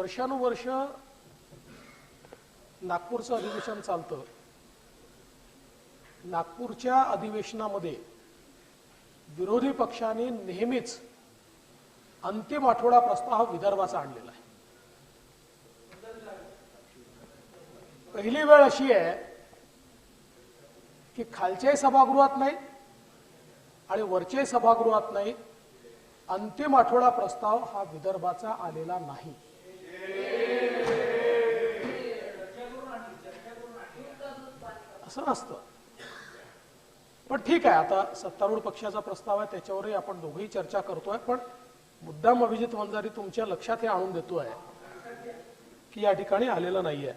वर्षानुवर्ष नागपूरचं अधिवेशन चालतं. नागपूरच्या अधिवेशनामध्ये विरोधी पक्षाने नेहमीच अंतिम आठवडा प्रस्ताव विदर्भाचा आणलेला आहे. पहिली वेळ अशी आहे की खालच्याही सभागृहात नाही आणि वरच्याही सभागृहात नाही, अंतिम आठवडा प्रस्ताव हा विदर्भाचा आलेला नाही. असं नसतं. पण ठीक आहे, आता सत्तारूढ पक्षाचा प्रस्ताव आहे, त्याच्यावरही आपण दोघेही चर्चा करतोय. पण मुद्दाम अभिजित वंजारी तुमच्या लक्षात हे आणून देतोय की या ठिकाणी आलेलं नाहीये.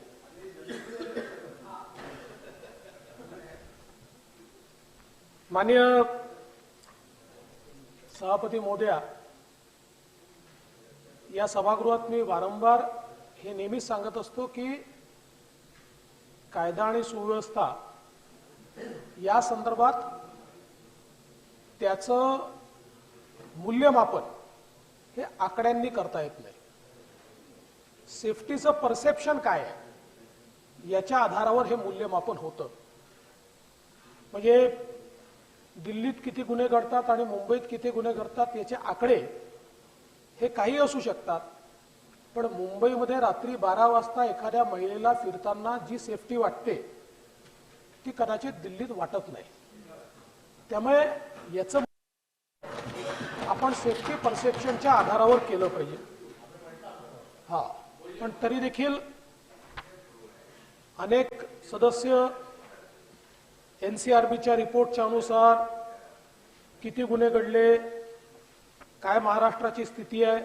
माननीय सभापती महोदया, या सभागृहात मी वारंवार हे नेहमीच सांगत असतो की कायदा आणि सुव्यवस्था या संदर्भात त्याचं मूल्यमापन हे आकड्यांनी करता येत नाही. सेफ्टीचं परसेप्शन काय आहे याच्या आधारावर हे मूल्यमापन होतं. म्हणजे दिल्लीत किती गुन्हे घडतात आणि मुंबईत किती गुन्हे घडतात याचे आकडे हे काही असू शकतात, पण मुंबईमध्ये रात्री 12 वाजता एखाद्या महिलेला फिरताना जी सेफ्टी वाटते ती कदाचित दिल्लीत वाटत नाही. त्यामुळे याचं आपण सेफ्टी परसेप्शनच्या आधारावर केलं पाहिजे. हा, पण तरी देखील अनेक सदस्य एनसीआरबीच्या रिपोर्टच्या अनुसार किती गुन्हे घडले, काय महाराष्ट्राची स्थिती आहे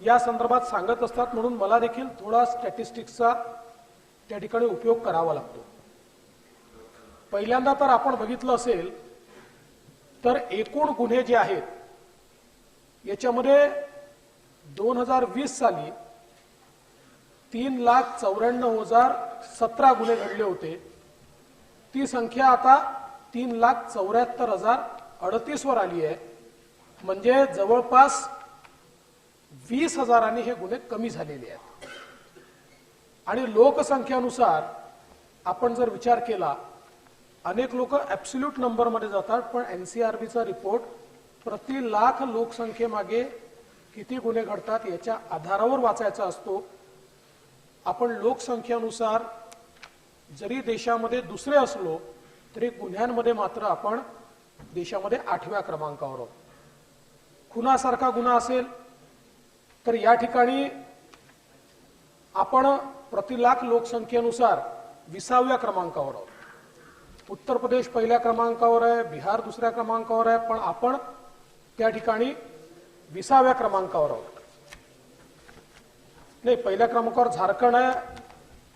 या संदर्भात सांगत असतात. म्हणून मला देखील थोडा स्टॅटिस्टिक्सचा त्या ठिकाणी उपयोग करावा लागतो. पहिल्यांदा तर आपण बघितलं असेल तर एकूण गुन्हे जे आहेत याच्यामध्ये 2020 साली 3,94,017 गुन्हे घडले होते. ती संख्या आता 3,74,038 वर आली आहे. म्हणजे जवळपास 20,000 हे गुन्हे कमी झालेले आहेत. आणि लोकसंख्येनुसार आपण जर विचार केला, अनेक लोक ऍब्सोल्यूट नंबर मध्ये जातात, पण एनसीआरबीचा रिपोर्ट प्रति लाख लोकसंख्येमागे किती गुन्हे घडतात याच्या आधारावर वाचायचा असतो. आपण लोकसंख्येनुसार जरी देशामध्ये दुसरे असलो तरी गुन्ह्यांमध्ये मात्र आपण देशामध्ये 8व्या क्रमांकावर आहोत. खुनासारखा गुन्हा असेल तर या ठिकाणी आपण प्रति लाख लोकसंख्येनुसार 20व्या क्रमांकावर आहोत. उत्तर प्रदेश पहिल्या क्रमांकावर आहे, बिहार दुसऱ्या क्रमांकावर आहे, पण आपण त्या ठिकाणी 20व्या क्रमांकावर आहोत. नाही, पहिल्या क्रमांकावर झारखंड आहे,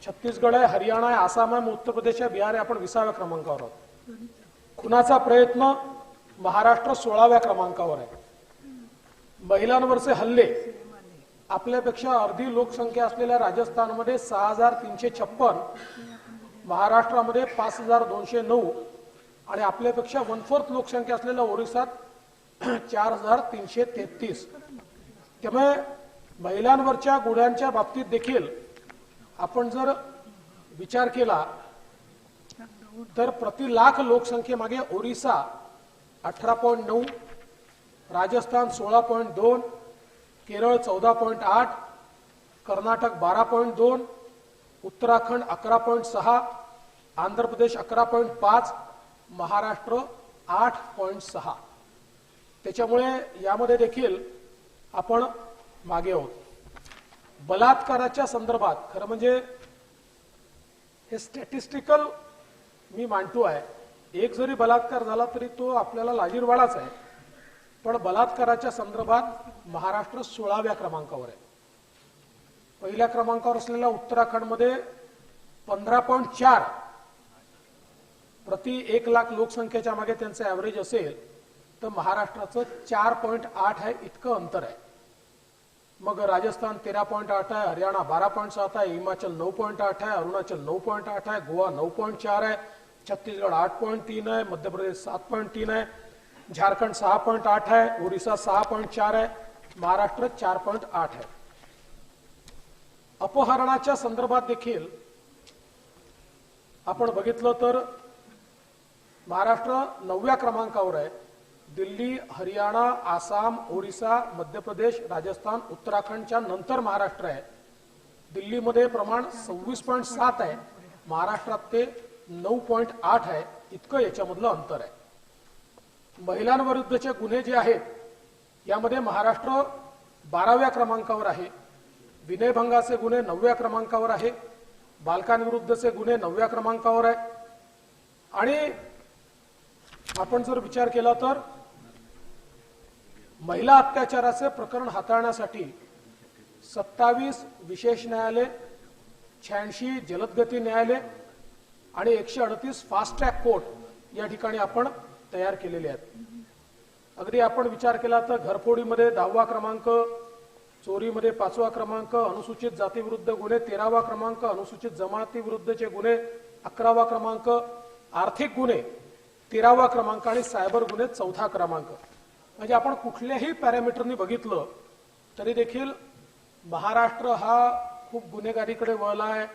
छत्तीसगड आहे, हरियाणा आहे, आसाम आहे, उत्तर प्रदेश आहे, बिहार आहे. आपण 20व्या क्रमांकावर आहोत. खुनाचा प्रयत्न महाराष्ट्र 16व्या क्रमांकावर आहे. महिलांवरचे हल्ले आपल्यापेक्षा अर्धी लोकसंख्या असलेल्या राजस्थानमध्ये 6,356, महाराष्ट्रामध्ये 5,209 आणि आपल्यापेक्षा 1/4 लोकसंख्या असलेल्या ओरिसात 4,333. त्यामुळे महिलांवरच्या गुन्ह्यांच्या बाबतीत देखील आपण जर विचार केला तर प्रति लाख लोकसंख्येमागे ओरिसा 18.9, राजस्थान 16.2, केरळ 14.8, कर्नाटक 12.2, उत्तराखंड 11.6, आंध्र प्रदेश 11.5, महाराष्ट्र 8.6. त्याच्यामुळे यामध्ये देखील आपण मागे आहोत. बलात्काराच्या संदर्भात खरं म्हणजे हे स्टॅटिस्टिकल मी मांडतो आहे. एक जरी बलात्कार झाला तरी तो आपल्याला लाजिरवाडाच आहे, पण बलात्काराच्या संदर्भात महाराष्ट्र 16व्या क्रमांकावर आहे. पहिल्या क्रमांकावर असलेल्या उत्तराखंडमध्ये 15.4 प्रति 1 लाख लोकसंख्येच्या मागे त्यांचं ॲव्हरेज असेल तर महाराष्ट्राचं 4.8 आहे. इतकं अंतर आहे. मग राजस्थान 13.8 आहे, हरियाणा 12.7 आहे, हिमाचल 9.8 आहे, अरुणाचल 9.8 आहे, गोवा 9.4 आहे, छत्तीसगड 8.3 आहे, मध्य प्रदेश 7.3 आहे, झारखंड 6.8 आहे, ओरिसा 6.4 आहे, महाराष्ट्र 4.8 आहे. अपहरणाच्या संदर्भात देखील आपण बघितलं तर महाराष्ट्र 9व्या क्रमांकावर आहे. दिल्ली, हरियाणा, आसाम, ओडिसा, मध्य प्रदेश, राजस्थान, उत्तराखंडच्या नंतर महाराष्ट्र आहे. दिल्लीमध्ये प्रमाण 26.7 आहे, महाराष्ट्रात ते 9.8 आहे. इतकं याच्यामधलं अंतर आहे. महिलांविरुद्धचे गुन्हे जे आहेत यामध्ये महाराष्ट्र 12व्या क्रमांकावर आहे. विनयभंगाचे गुन्हे 9व्या क्रमांकावर आहे. बालकांविरुद्धचे गुन्हे 9व्या क्रमांकावर आहे. आणि आपण जर विचार केला तर महिला अत्याचाराचे प्रकरण हाताळण्यासाठी 27 विशेष न्यायालय, 86 जलदगती न्यायालय आणि 138 फास्ट ट्रॅक कोर्ट या ठिकाणी आपण तयार केलेले आहेत. अगदी आपण विचार केला तर घरफोडीमध्ये 10वा क्रमांक, चोरीमध्ये 5वा क्रमांक, अनुसूचित जातीविरुद्ध गुन्हे 13वा क्रमांक, अनुसूचित जमाती विरुद्धचे गुन्हे 11वा क्रमांक, आर्थिक गुन्हे 13वा क्रमांक आणि सायबर गुन्हे 4था क्रमांक. म्हणजे आपण कुठल्याही पॅरामीटरनी बघितलं तरी देखील महाराष्ट्र हा खूप गुन्हेगारीकडे वळला आहे,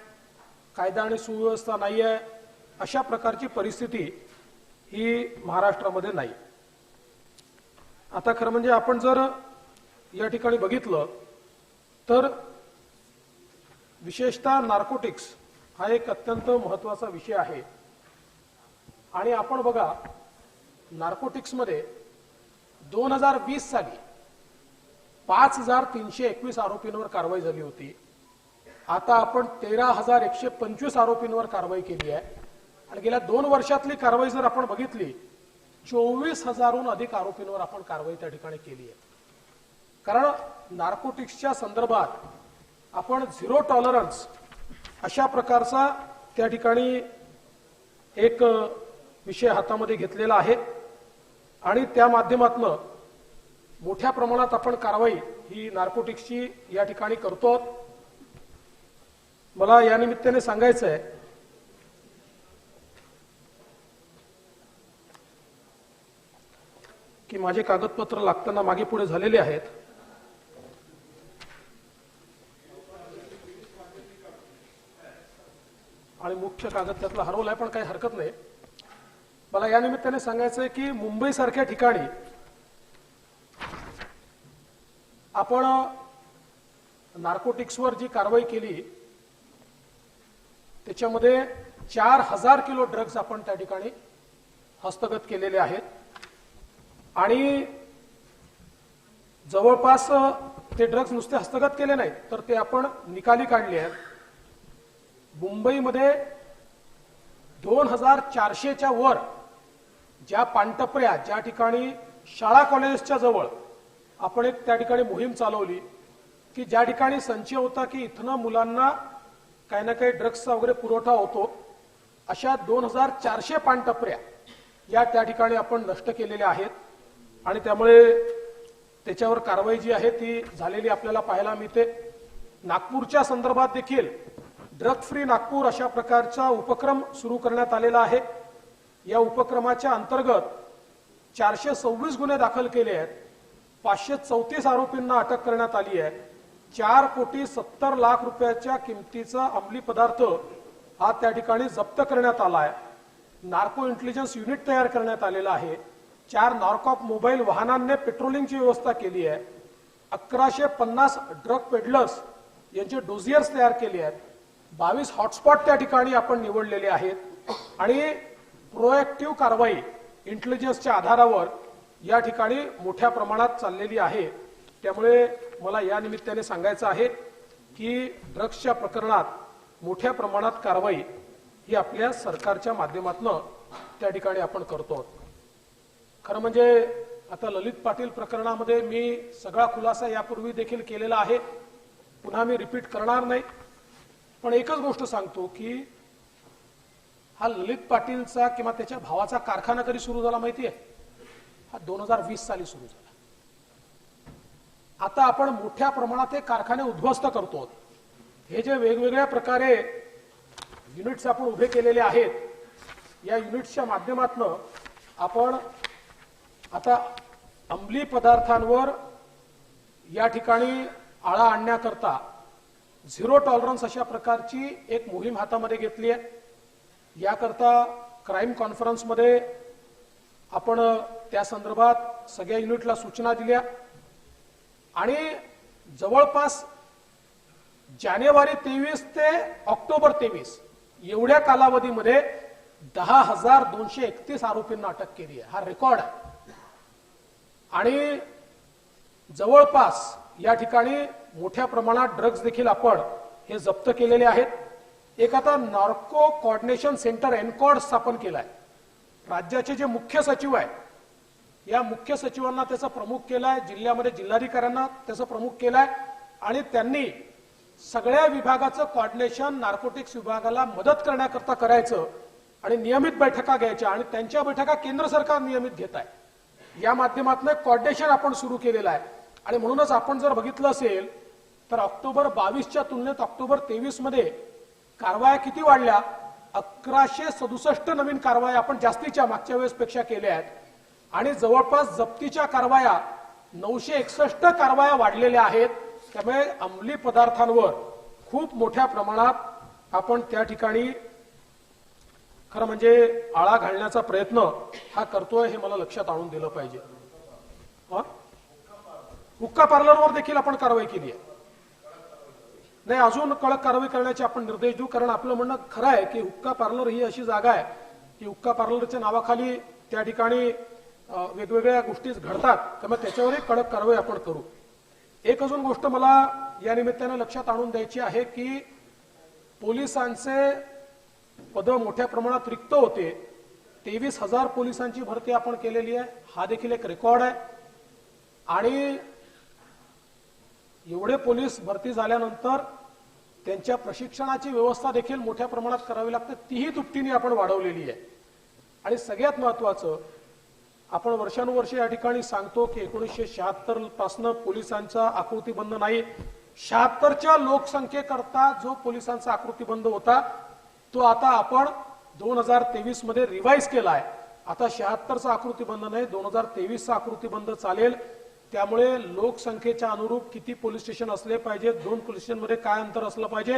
कायदा आणि सुव्यवस्था नाही आहे, अशा प्रकारची परिस्थिती ही महाराष्ट्रामध्ये नाही. आता खरं म्हणजे आपण जर या ठिकाणी बघितलं तर विशेषतः नार्कोटिक्स हा एक अत्यंत महत्वाचा विषय आहे. आणि आपण बघा, नार्कोटिक्समध्ये 2020 साली 5321 आरोपींवर कारवाई झाली होती. आता आपण 13,125 आरोपींवर कारवाई केली आहे. आणि गेल्या 2 वर्षातली कारवाई जर आपण बघितली, 24,000हून अधिक आरोपींवर आपण कारवाई त्या ठिकाणी केली आहे. कारण नार्कोटिक्सच्या संदर्भात आपण झिरो टॉलरन्स अशा प्रकारचा त्या ठिकाणी एक विषय हातामध्ये घेतलेला आहे. आणि त्या माध्यमातून मोठ्या प्रमाणात आपण कारवाई ही नार्कोटिक्सची या ठिकाणी करतो. मला या निमित्ताने सांगायचं आहे की माझे कागदपत्र लागताना मागे पुढे झालेले आहेत. आणि मुख्य कागद त्यातला हरवलाय, पण काही हरकत नाही. मला या निमित्ताने सांगायचं आहे की मुंबई सारख्या ठिकाणी आपण नार्कोटिक्सवर जी कारवाई केली त्याच्यामध्ये 4000 किलो ड्रग्ज आपण त्या ठिकाणी हस्तगत केलेले आहेत. आणि जवळपास ते ड्रग्ज नुसते हस्तगत केले नाहीत तर ते आपण निकाली काढले आहेत. मुंबईमध्ये 2400च्या वर ज्या पानटपऱ्या, ज्या ठिकाणी शाळा कॉलेजेसच्या जवळ आपण एक त्या ठिकाणी मोहीम चालवली की ज्या ठिकाणी संशय होता की इथनं मुलांना काही ना काही ड्रग्सचा वगैरे पुरवठा होतो, अशा 2400 पानटपऱ्या या त्या ठिकाणी आपण नष्ट केलेल्या आहेत. आणि त्यामुळे त्याच्यावर कारवाई जी आहे ती झालेली आपल्याला पाहायला मिळते. नागपूरच्या संदर्भात देखील ड्रग फ्री नागपूर अशा प्रकारचा उपक्रम सुरू करण्यात आलेला आहे. या उपक्रमाच्या अंतर्गत 426 गुन्हे दाखल केले आहेत. 534 आरोपींना अटक करण्यात आली आहे. 4,70,00,000 रुपयाच्या किमतीचा अंमली पदार्थ हा त्या ठिकाणी जप्त करण्यात आला आहे. नार्को इंटेलिजन्स युनिट तयार करण्यात आलेला आहे. 4 नार्कॉप मोबाईल वाहनांनी पेट्रोलिंगची व्यवस्था केली आहे. 1150 ड्रग पेडलर्स यांचे डोझियर्स तयार केले आहेत. 22 हॉटस्पॉट त्या ठिकाणी आपण निवडलेले आहेत. आणि प्रोएक्टिव्ह कारवाई इंटेलिजन्सच्या आधारावर या ठिकाणी मोठ्या प्रमाणात चाललेली आहे. त्यामुळे मला या निमित्ताने सांगायचं आहे की ड्रग्सच्या प्रकरणात मोठ्या प्रमाणात कारवाई ही आपल्या सरकारच्या माध्यमातून त्या ठिकाणी आपण करतो. खरं म्हणजे आता ललित पाटील प्रकरणामध्ये मी सगळा खुलासा यापूर्वी देखील केलेला आहे, पुन्हा मी रिपीट करणार नाही. पण एकच गोष्ट सांगतो की हा ललित पाटीलचा किंवा त्याच्या भावाचा कारखाना कधी सुरू झाला माहिती आहे? हा 2020 साली सुरू झाला. आता आपण मोठ्या प्रमाणात हे कारखाने उद्ध्वस्त करतो. हे जे वेगवेगळ्या प्रकारे युनिट्स आपण उभे केलेले आहेत, या युनिट्सच्या माध्यमातून आपण आता अंमली पदार्थांवर या ठिकाणी आळा आणण्याकरता झिरो टॉलरन्स अशा प्रकारची एक मोहीम हातामध्ये घेतली आहे. याकरता क्राईम कॉन्फरन्समध्ये आपण त्या संदर्भात सगळ्या युनिटला सूचना दिल्या आणि जवळपास जानेवारी 23 ते ऑक्टोबर 23 एवढ्या कालावधीमध्ये 10,231 आरोपींना अटक केली आहे. हा रेकॉर्ड आहे. आणि जवळपास या ठिकाणी मोठ्या प्रमाणात ड्रग्ज देखील आपण हे जप्त केलेले आहेत. एक आता नार्को कोऑर्डिनेशन सेंटर एनकॉर्ड स्थापन केलाय. राज्याचे जे मुख्य सचिव आहेत या मुख्य सचिवांना त्याचा प्रमुख केलाय, जिल्ह्यामध्ये जिल्हाधिकाऱ्यांना त्याचा प्रमुख केलाय आणि त्यांनी सगळ्या विभागाचं कोऑर्डिनेशन नार्कोटिक्स विभागाला मदत करण्याकरता करायचं आणि नियमित बैठका घ्यायच्या आणि त्यांच्या बैठका केंद्र सरकार नियमित घेत आहे. या माध्यमातून कोऑर्डिनेशन आपण सुरू केलेलं आहे. आणि म्हणूनच आपण जर बघितलं असेल तर ऑक्टोबर 22च्या तुलनेत ऑक्टोबर 23 मध्ये कारवाया किती वाढल्या? 1167 नवीन कारवाया आपण जास्तीच्या मागच्या वेळेस पेक्षा केल्या आहेत आणि जवळपास जप्तीच्या कारवाया 961 कारवाया वाढलेल्या आहेत. त्यामुळे अंमली पदार्थांवर खूप मोठ्या प्रमाणात आपण त्या ठिकाणी खरं म्हणजे आळा घालण्याचा प्रयत्न हा करतोय हे मला लक्षात आणून दिलं पाहिजे. हुक्का पार्लरवर देखील आपण कारवाई केली आहे. नाही, अजून कडक कारवाई करण्याचे आपण निर्देश देऊ, कारण आपलं म्हणणं खरं आहे की हुक्का पार्लर ही अशी जागा आहे की हुक्का पार्लरच्या नावाखाली त्या ठिकाणी वेगवेगळ्या गोष्टी घडतात. त्यामुळे त्याच्यावरही कडक कारवाई आपण करू. एक अजून गोष्ट मला या निमित्ताने लक्षात आणून द्यायची आहे की पोलिसांचे पद मोठ्या प्रमाणात रिक्त होते. 23,000 पोलिसांची भरती आपण केलेली आहे. हा देखील एक रेकॉर्ड आहे. आणि एवढे पोलीस भरती झाल्यानंतर त्यांच्या प्रशिक्षणाची व्यवस्था देखील मोठ्या प्रमाणात करावी लागते. तीही दुपटीने आपण वाढवलेली आहे. आणि सगळ्यात महत्वाचं, आपण वर्षानुवर्षे या ठिकाणी सांगतो की 1976 पासून पोलिसांचा आकृतीबंध नाही. 76च्या लोकसंख्येकरता जो पोलिसांचा आकृतीबंध होता तो आता आपण 2023 मध्ये रिवाइज केलाय. आता 76चा आकृतीबंध नाही, 2023चा आकृतीबंध चालेल. त्यामुळे लोकसंख्येच्या अनुरूप किती पोलीस स्टेशन असले पाहिजे, 2 पोलीस स्टेशनमध्ये काय अंतर असलं पाहिजे,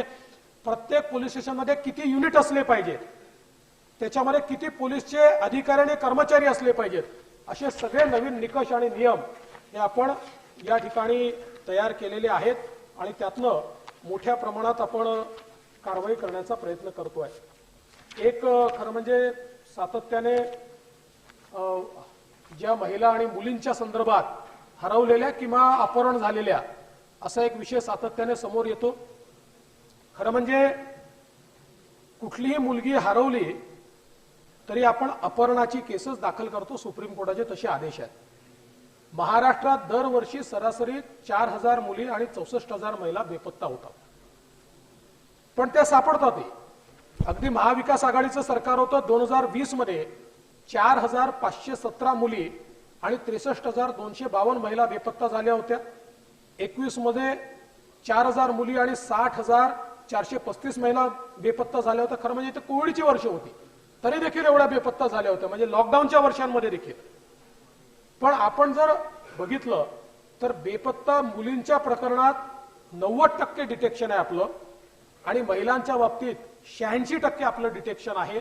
प्रत्येक पोलीस स्टेशनमध्ये किती युनिट असले पाहिजे, त्याच्यामध्ये किती पोलीसचे अधिकारी आणि कर्मचारी असले पाहिजेत, असे सगळे नवीन निकष आणि नियम हे आपण या ठिकाणी तयार केलेले आहेत आणि त्यातनं मोठ्या प्रमाणात आपण कारवाई करण्याचा प्रयत्न करतोय. एक खरं म्हणजे सातत्याने ज्या महिला आणि मुलींच्या संदर्भात हरवलेल्या किंवा अपहरण झालेल्या असा एक विषय सातत्याने समोर येतो. खरं म्हणजे कुठलीही मुलगी हरवली तरी आपण अपहरणाची केसेस दाखल करतो. सुप्रीम कोर्टाचे तसे आदेश आहेत. महाराष्ट्रात दरवर्षी सरासरी 4,000 मुली आणि 64,000 महिला बेपत्ता होतात. पण त्या सापडतात. अगदी महाविकास आघाडीचं सरकार होतं. 2020 मध्ये 4,517 मुली आणि 63,252 महिला बेपत्ता झाल्या होत्या. 21 मध्ये 4,000 मुली आणि 60,435 महिला बेपत्ता झाल्या होत्या. खरं म्हणजे इथे कोविडची वर्ष होती तरी देखील एवढ्या बेपत्ता झाल्या होत्या, म्हणजे लॉकडाऊनच्या वर्षांमध्ये देखील. पण आपण जर बघितलं तर बेपत्ता मुलींच्या प्रकरणात 90% डिटेक्शन आहे आपलं आणि महिलांच्या बाबतीत 86% आपलं डिटेक्शन आहे.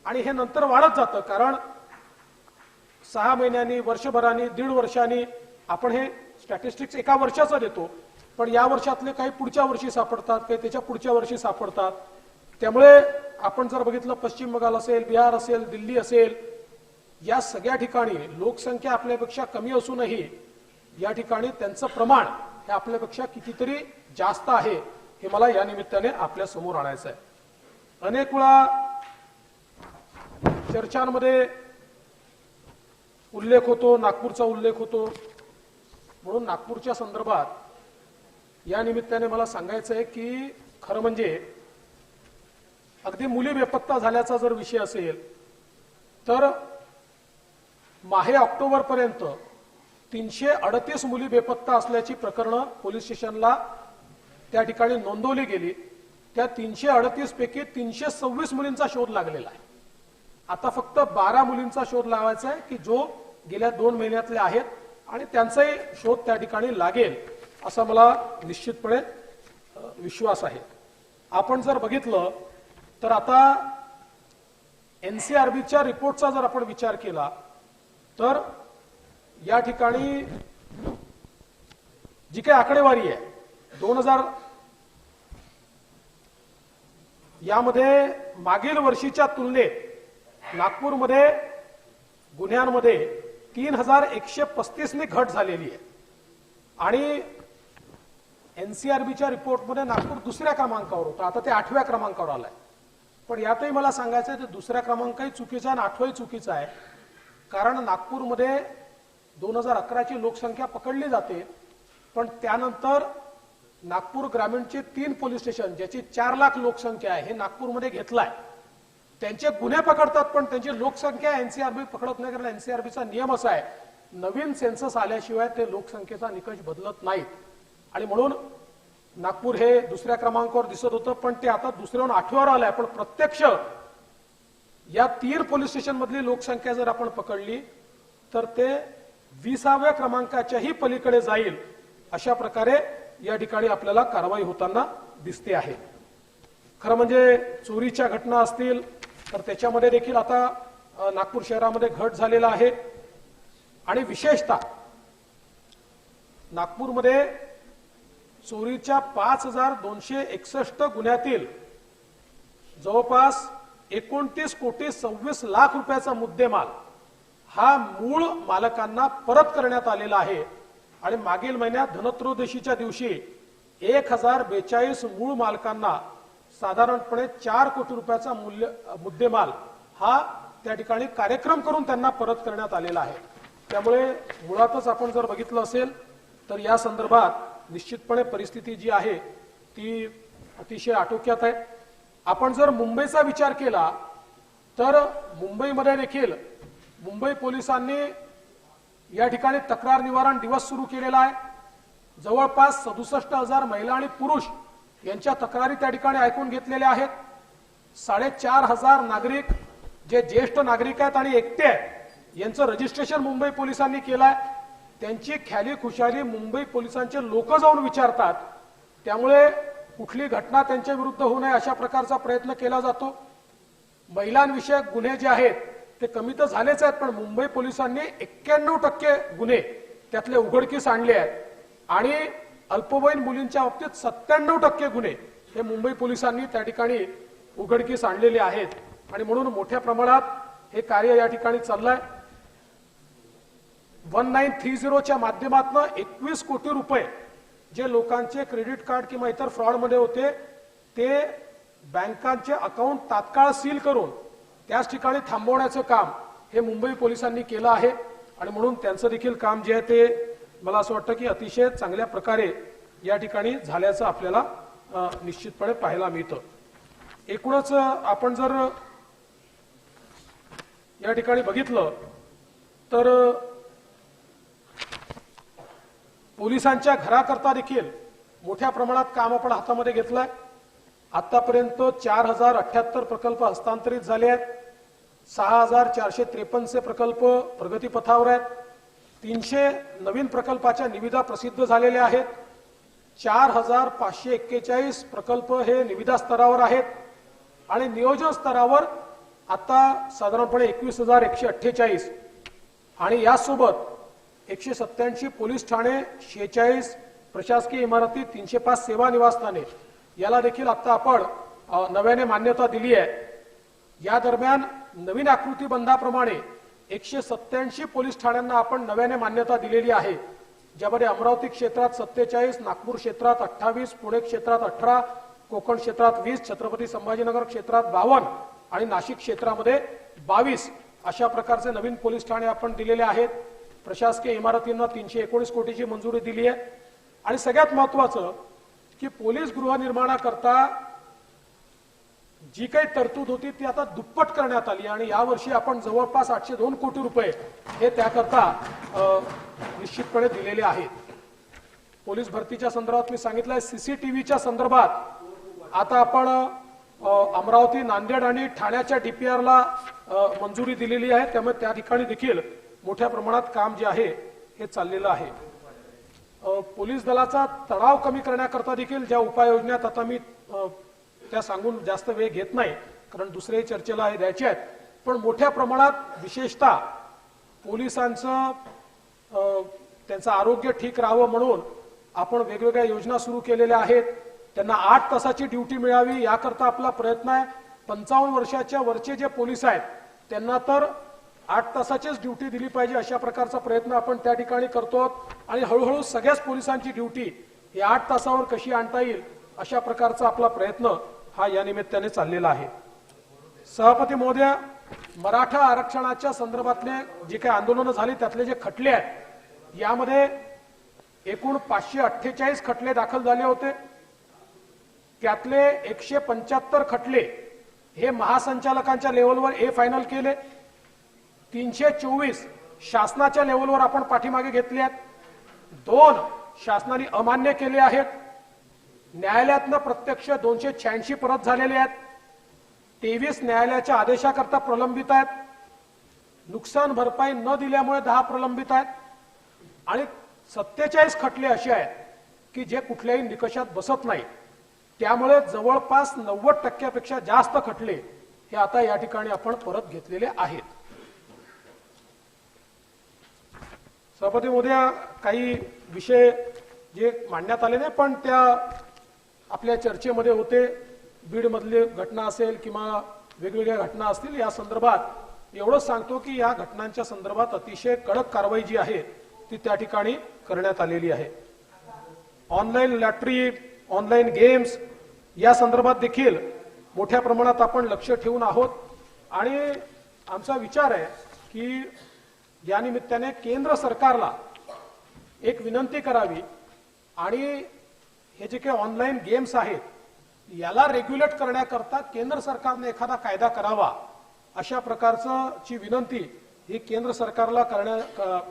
आणि हे नंतर वाढत जातं, कारण 6 महिन्यांनी, वर्षभरानी, 1.5 वर्षांनी आपण हे स्टॅटिस्टिक्स एका वर्षाचं देतो. पण या वर्षातले काही पुढच्या वर्षी सापडतात, काही त्याच्या पुढच्या वर्षी सापडतात. त्यामुळे आपण जर बघितलं पश्चिम बंगाल असेल, बिहार असेल, दिल्ली असेल, या सगळ्या ठिकाणी लोकसंख्या आपल्यापेक्षा कमी असूनही या ठिकाणी त्यांचं प्रमाण हे आपल्यापेक्षा कितीतरी जास्त आहे, हे मला या निमित्ताने आपल्या समोर आणायचं आहे. अनेक वेळा चर्चांमध्ये उल्लेख होतो, नागपूरचा उल्लेख होतो. म्हणून नागपूरच्या संदर्भात या निमित्ताने मला सांगायचं आहे की खरं म्हणजे अगदी मुली बेपत्ता झाल्याचा जर विषय असेल तर माहे ऑक्टोबर पर्यंत 338 मुली बेपत्ता असल्याची प्रकरणं पोलीस स्टेशनला त्या ठिकाणी नोंदवली गेली. त्या 338 पैकी 326 मुलींचा शोध लागलेला आहे. आता फक्त 12 मुलींचा शोध लावायचा आहे की जो गेल्या 2 महिन्यातले आहेत आणि त्यांचाही शोध त्या ठिकाणी लागेल असं मला निश्चितपणे विश्वास आहे. आपण जर बघितलं तर आता एनसीआरबीच्या रिपोर्टचा जर आपण विचार केला तर या ठिकाणी जी काही आकडेवारी आहे 2000 यामध्ये मागील वर्षीच्या तुलनेत नागपूरमध्ये गुन्ह्यांमध्ये 3135 ने घट झालेली आहे आणि एनसीआरबीच्या रिपोर्टमध्ये नागपूर दुसऱ्या क्रमांकावर होता. आता ते 8व्या क्रमांकावर आलाय. पण यातही मला सांगायचं आहे ते दुसऱ्या क्रमांकही चुकीचा आणि 8वाही चुकीचा आहे. कारण नागपूरमध्ये 2011 ची लोकसंख्या पकडली जाते पण त्यानंतर नागपूर ग्रामीणचे 3 पोलीस स्टेशन ज्याची 4 लाख लोकसंख्या आहे हे नागपूरमध्ये घेतलाय. त्यांचे गुन्हे पकडतात पण त्यांची लोकसंख्या एनसीआरबी पकडत नाही. कारण एनसीआरबीचा नियम असा आहे नवीन सेन्सस आल्याशिवाय ते लोकसंख्येचा निकष बदलत नाहीत आणि म्हणून नागपूर हे दुसऱ्या क्रमांकावर दिसत होतं पण ते आता दुसऱ्याहून 8व्यावर आलंय. पण प्रत्यक्ष या 3 पोलीस स्टेशन मधली लोकसंख्या जर आपण पकडली तर ते 20व्या क्रमांकाच्याही पलीकडे जाईल. अशा प्रकारे या ठिकाणी आपल्याला कारवाई होताना दिसते आहे. खरं म्हणजे चोरीच्या घटना असतील तर त्याच्यामध्ये देखील आता नागपूर शहरामध्ये घट झालेला आहे आणि विशेषतः नागपूरमध्ये चोरीच्या 5261 गुन्ह्यातील जवळपास 29 कोटी 26 लाख रुपयाचा मुद्देमाल हा मूळ मालकांना परत करण्यात आलेला आहे आणि मागील महिन्यात धनत्रयोदशीच्या दिवशी 1042 मूळ मालकांना साधारणपणे 4 कोटी रुपयाचा मुद्देमाल हा त्या ठिकाणी कार्यक्रम करून त्यांना परत करण्यात आलेला आहे. त्यामुळे मुळातच आपण जर बघितलं असेल तर या संदर्भात निश्चितपणे परिस्थिती जी आहे ती अतिशय आटोक्यात आहे. आपण जर मुंबईचा विचार केला तर मुंबईमध्ये देखील मुंबई पोलिसांनी या ठिकाणी तक्रार निवारण दिवस सुरू केलेला आहे. जवळपास 67,000 महिला आणि पुरुष यांच्या तक्रारी त्या ठिकाणी ऐकून घेतलेल्या आहेत. 4,500 नागरिक जे ज्येष्ठ नागरिक आहेत आणि एकटे आहेत यांचं रजिस्ट्रेशन मुंबई पोलिसांनी केलंय. त्यांची ख्याली खुशाली मुंबई पोलिसांचे लोक जाऊन विचारतात. त्यामुळे कुठली घटना त्यांच्या विरुद्ध होऊ नये अशा प्रकारचा प्रयत्न केला जातो. महिलांविषयक गुन्हे जे आहेत ते कमी तर झालेच आहेत पण मुंबई पोलिसांनी 91% गुन्हे त्यातले उघडकीस आणले आहेत आणि अल्पवयीन मुलींच्या बाबतीत 97% गुन्हे हे मुंबई पोलिसांनी त्या ठिकाणी उघडकीस आणलेले आहेत आणि म्हणून मोठ्या प्रमाणात हे कार्य या ठिकाणी चाललंय. 1930 च्या माध्यमातून 21 कोटी रुपये जे लोकांचे क्रेडिट कार्ड किंवा इतर फ्रॉडमध्ये होते ते बँकांचे अकाउंट तात्काळ सील करून त्याच ठिकाणी थांबवण्याचं काम हे मुंबई पोलिसांनी केलं आहे आणि म्हणून त्यांचं देखील काम जे आहे ते मला असं वाटतं की अतिशय चांगल्या प्रकारे या ठिकाणी झाल्याचं आपल्याला निश्चितपणे पाहायला मिळतं. एकूणच आपण जर या ठिकाणी बघितलं तर पोलिसांच्या घराकरता देखील मोठ्या प्रमाणात काम आपण हातामध्ये घेतलंय. आतापर्यंत 4078 प्रकल्प हस्तांतरित झाले आहेत. 6453 प्रकल्प प्रगतीपथावर आहेत. 300 नवीन प्रकल्पाच्या निविदा प्रसिद्ध झालेल्या आहेत. 4541 प्रकल्प हे निविदा स्तरावर आहेत आणि नियोजन स्तरावर आता साधारणपणे 21,148 आणि यासोबत 187 पोलीस ठाणे, 46 प्रशासकीय इमारती, 305 सेवा निवासस्थाने याला देखील आता आपण नव्याने मान्यता दिली आहे. या दरम्यान नवीन आकृती बंधाप्रमाणे 187 पोलीस ठाण्यांना आपण नव्याने मान्यता दिलेली आहे, ज्यामध्ये अमरावती क्षेत्रात 47, नागपूर क्षेत्रात 28, पुणे क्षेत्रात 18, कोकण क्षेत्रात 20, छत्रपती संभाजीनगर क्षेत्रात 52 आणि नाशिक क्षेत्रामध्ये 22 अशा प्रकारचे नवीन पोलीस ठाणे आपण दिलेले आहेत. प्रशासकीय इमारतींना 319 कोटीची मंजुरी दिली आहे आणि सगळ्यात महत्त्वाचं की पोलीस गृहनिर्माणाकरता जी काही तरतूद होती ती आता दुप्पट करण्यात आली आणि यावर्षी आपण जवळपास 802 कोटी रुपये हे त्याकरता निश्चितपणे दिलेले आहेत. पोलीस भरतीच्या संदर्भात मी सांगितलंय. सीसीटीव्हीच्या संदर्भात आता आपण अमरावती, नांदेड आणि ठाण्याच्या डीपीआरला मंजुरी दिलेली आहे. त्यामुळे त्या ठिकाणी देखील मोठ्या प्रमाणात काम जे आहे हे चाललेलं आहे. पोलीस दलाचा तणाव कमी करण्याकरता देखील ज्या उपाययोजनात आता मी त्या सांगून जास्त वेळ घेत नाही, कारण दुसऱ्याही चर्चेला हे द्यायचे आहेत, पण मोठ्या प्रमाणात विशेषतः पोलिसांचं त्यांचं आरोग्य ठीक राहावं म्हणून आपण वेगवेगळ्या योजना सुरू केलेल्या आहेत. त्यांना 8 तासाची ड्युटी मिळावी याकरता आपला प्रयत्न आहे. 55 वर्षाच्या वरचे जे पोलीस आहेत त्यांना तर 8 तासाचीच ड्युटी दिली पाहिजे अशा प्रकारचा प्रयत्न आपण त्या ठिकाणी करतो आणि हळूहळू सगळ्याच पोलिसांची ड्युटी ही 8 तासावर कशी आणता येईल अशा प्रकारचा आपला प्रयत्न हा या निमित्ताने चाललेला आहे. सभापती महोदय, मराठा आरक्षणाच्या संदर्भातले जे काही आंदोलनं झाली त्यातले जे खटले आहेत यामध्ये एकूण 548 खटले दाखल झाले होते. त्यातले 175 खटले हे महासंचालकांच्या लेवलवर फायनल केले. 324 शासनाच्या लेवलवर आपण पाठीमागे घेतले आहेत. 2 शासनाने अमान्य केले आहेत. न्यायालयातनं प्रत्यक्ष 286 परत झालेले आहेत. 23 न्यायालयाच्या आदेशाकरता प्रलंबित आहेत. नुकसान भरपाई न दिल्यामुळे 10 प्रलंबित आहेत आणि 47 खटले असे आहेत की जे कुठल्याही निकषात बसत नाही. त्यामुळे जवळपास 90% जास्त खटले हे आता या ठिकाणी आपण परत घेतलेले आहेत. सभापती महोदय, काही विषय जे मांडण्यात आले नाही पण त्या आपल्या चर्चेमध्ये होते. बीड मधली घटना असेल किंवा वेगवेगळ्या घटना असतील, या संदर्भात एवढंच सांगतो की या घटनांच्या संदर्भात अतिशय कडक कारवाई जी आहे ती त्या ठिकाणी करण्यात आलेली आहे. ऑनलाईन लॉटरी, ऑनलाईन गेम्स या संदर्भात देखील मोठ्या प्रमाणात आपण लक्ष ठेवून आहोत आणि आमचा विचार आहे की या निमित्ताने केंद्र सरकारला एक विनंती करावी आणि हे जे काही ऑनलाईन गेम्स आहेत याला रेग्युलेट करण्याकरता केंद्र सरकारने एखादा कायदा करावा अशा प्रकारची विनंती ही केंद्र सरकारला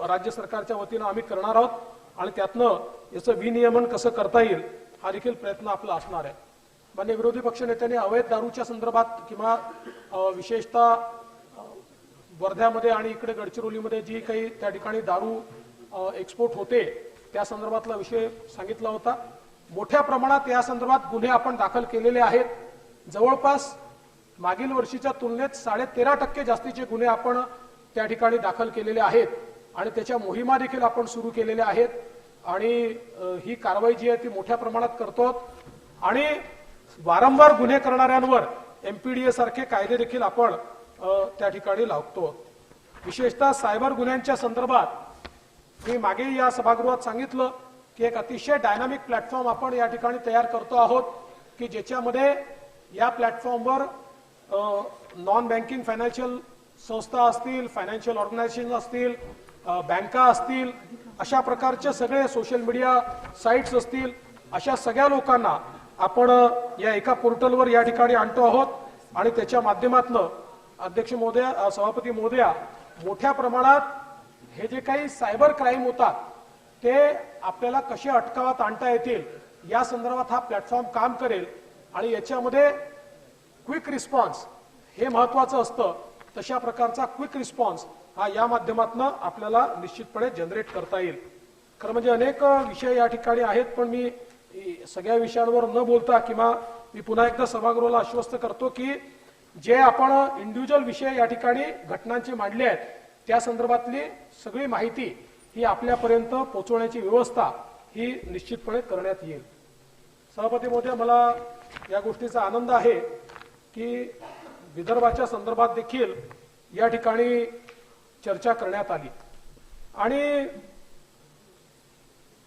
राज्य सरकारच्या वतीनं आम्ही करणार आहोत आणि त्यातनं याचं विनियमन कसं करता येईल हा देखील प्रयत्न आपला असणार आहे. मान्य विरोधी पक्षनेत्यांनी अवैध दारूच्या संदर्भात किंवा विशेषतः वर्ध्यामध्ये आणि इकडे गडचिरोलीमध्ये जी काही त्या ठिकाणी दारू एक्सपोर्ट होते त्या संदर्भातला विषय सांगितला होता. मोठ्या प्रमाणात या संदर्भात गुन्हे आपण दाखल केलेले आहेत. जवळपास मागील वर्षीच्या तुलनेत 13.5% जास्तीचे गुन्हे आपण त्या ठिकाणी दाखल केलेले आहेत आणि त्याच्या मोहिमा देखील आपण सुरू केलेल्या आहेत आणि ही कारवाई जी आहे ती मोठ्या प्रमाणात करतो आणि वारंवार गुन्हे करणाऱ्यांवर MPDA सारखे कायदे देखील आपण त्या ठिकाणी लावतो. विशेषतः सायबर गुन्ह्यांच्या संदर्भात मी मागे या सभागृहात सांगितलं की एक अतिशय डायनामिक प्लॅटफॉर्म आपण या ठिकाणी तयार करतो आहोत की ज्याच्यामध्ये या प्लॅटफॉर्मवर नॉन बँकिंग फायनान्शियल संस्था असतील, फायनान्शियल ऑर्गनायझेशन असतील, बँका असतील, अशा प्रकारचे सगळे सोशल मीडिया साइट्स असतील, अशा सगळ्या लोकांना आपण या एका पोर्टलवर या ठिकाणी आणतो आहोत आणि त्याच्या माध्यमातून अध्यक्ष महोदय, सभापती महोदया, मोठ्या प्रमाणात हे जे काही सायबर क्राईम होतात ते आपल्याला कसे अटकावात आणता येतील या संदर्भात हा प्लॅटफॉर्म काम करेल आणि याच्यामध्ये क्विक रिस्पॉन्स हे महत्वाचं असतं. तशा प्रकारचा क्विक रिस्पॉन्स हा या माध्यमातून आपल्याला निश्चितपणे जनरेट करता येईल. खरं म्हणजे अनेक विषय या ठिकाणी आहेत पण मी सगळ्या विषयांवर न बोलता किंवा मी पुन्हा एकदा सभागृहाला आश्वस्त करतो की जे आपण इंडिव्हिज्युअल विषय या ठिकाणी घटनांचे मांडले आहेत त्या संदर्भातली सगळी माहिती ही आपल्यापर्यंत पोहोचवण्याची व्यवस्था ही निश्चितपणे करण्यात येईल. सभापती महोदय, मला या गोष्टीचा आनंद आहे की विदर्भाच्या संदर्भात देखील या ठिकाणी चर्चा करण्यात आली आणि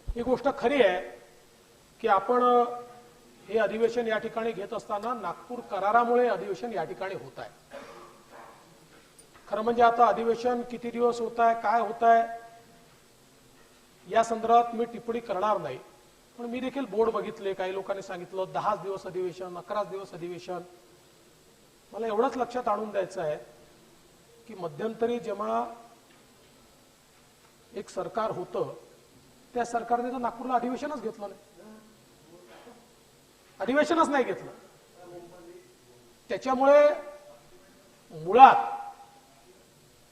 ही गोष्ट खरी आहे की आपण हे अधिवेशन या ठिकाणी घेत असताना नागपूर करारामुळे अधिवेशन या ठिकाणी होत आहे. खरं म्हणजे आता अधिवेशन किती दिवस होत आहे, काय होत आहे या संदर्भात मी टिप्पणी करणार नाही, पण मी देखील बोर्ड बघितले. काही लोकांनी सांगितलं 10 दिवस अधिवेशन, 11 दिवस अधिवेशन. मला एवढंच लक्षात आणून द्यायचं आहे की मध्यंतरी जेव्हा एक सरकार होतं त्या सरकारने तर नागपूरला अधिवेशनच घेतलं नाही, अधिवेशनच नाही घेतलं. त्याच्यामुळे मुळात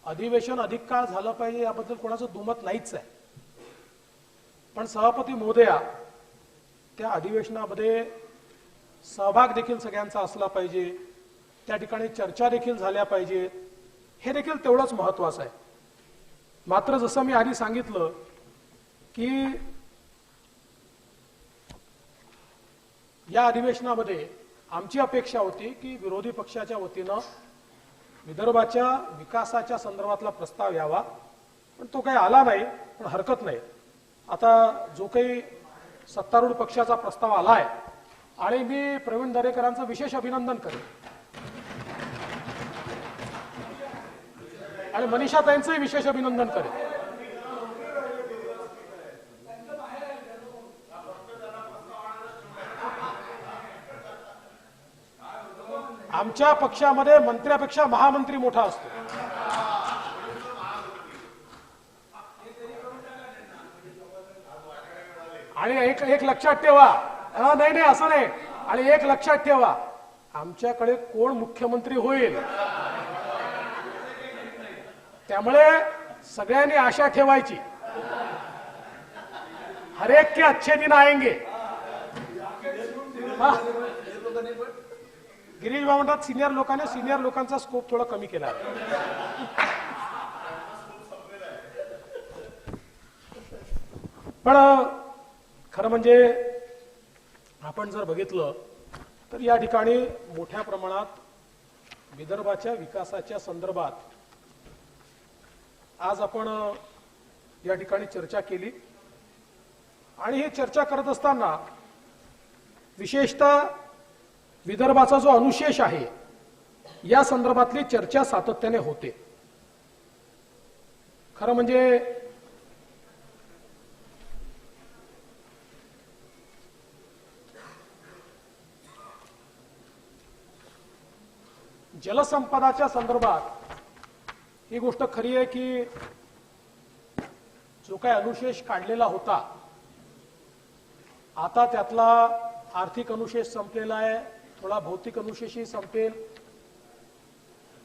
अधिवेशन अधिक काळ झालं पाहिजे याबद्दल कोणाचं दुमत नाहीच आहे. पण सभापती महोदया, त्या अधिवेशनामध्ये सहभाग देखील सगळ्यांचा असला पाहिजे, त्या ठिकाणी चर्चा देखील झाल्या पाहिजे, हे देखील तेवढंच महत्त्वाचं आहे. मात्र जसं मी आधी सांगितलं की या अधिवेशनामध्ये आमची अपेक्षा होती की विरोधी पक्षाच्या वतीनं विदर्भाच्या विकासाच्या संदर्भातला प्रस्ताव यावा, पण तो काही आला नाही. पण हरकत नाही, आता जो काही सत्तारूढ पक्षाचा प्रस्ताव आलाय आणि मी प्रवीण दरेकरांचं विशेष अभिनंदन करेन आणि मनीषाताईंचंही विशेष अभिनंदन करेन. आमच्या पक्षामध्ये मंत्र्यापेक्षा महामंत्री मोठा असतो. आणि एक लक्षात ठेवा, नाही असं नाही, आणि एक लक्षात ठेवा, आमच्याकडे कोण मुख्यमंत्री होईल, त्यामुळे सगळ्यांनी आशा ठेवायची. हर एक के अच्छे दिन आएंगे. गिरीश बाबा म्हणतात सिनियर लोकांचा स्कोप थोडा कमी केला. पण खरं म्हणजे आपण जर बघितलं तर या ठिकाणी मोठ्या प्रमाणात विदर्भाच्या विकासाच्या संदर्भात आज आपण या ठिकाणी चर्चा केली. आणि ही चर्चा करत असताना विशेषतः विदर्भाचा जो अनुशेष आहे या संदर्भातली चर्चा सातत्याने होते. खरं म्हणजे जलसंपदाच्या संदर्भात ही गोष्ट खरी आहे की जो काही अनुशेष काढलेला होता, आता त्यातला आर्थिक अनुशेष संपलेला आहे, थोडा भौतिक अनुशेषही संपेल.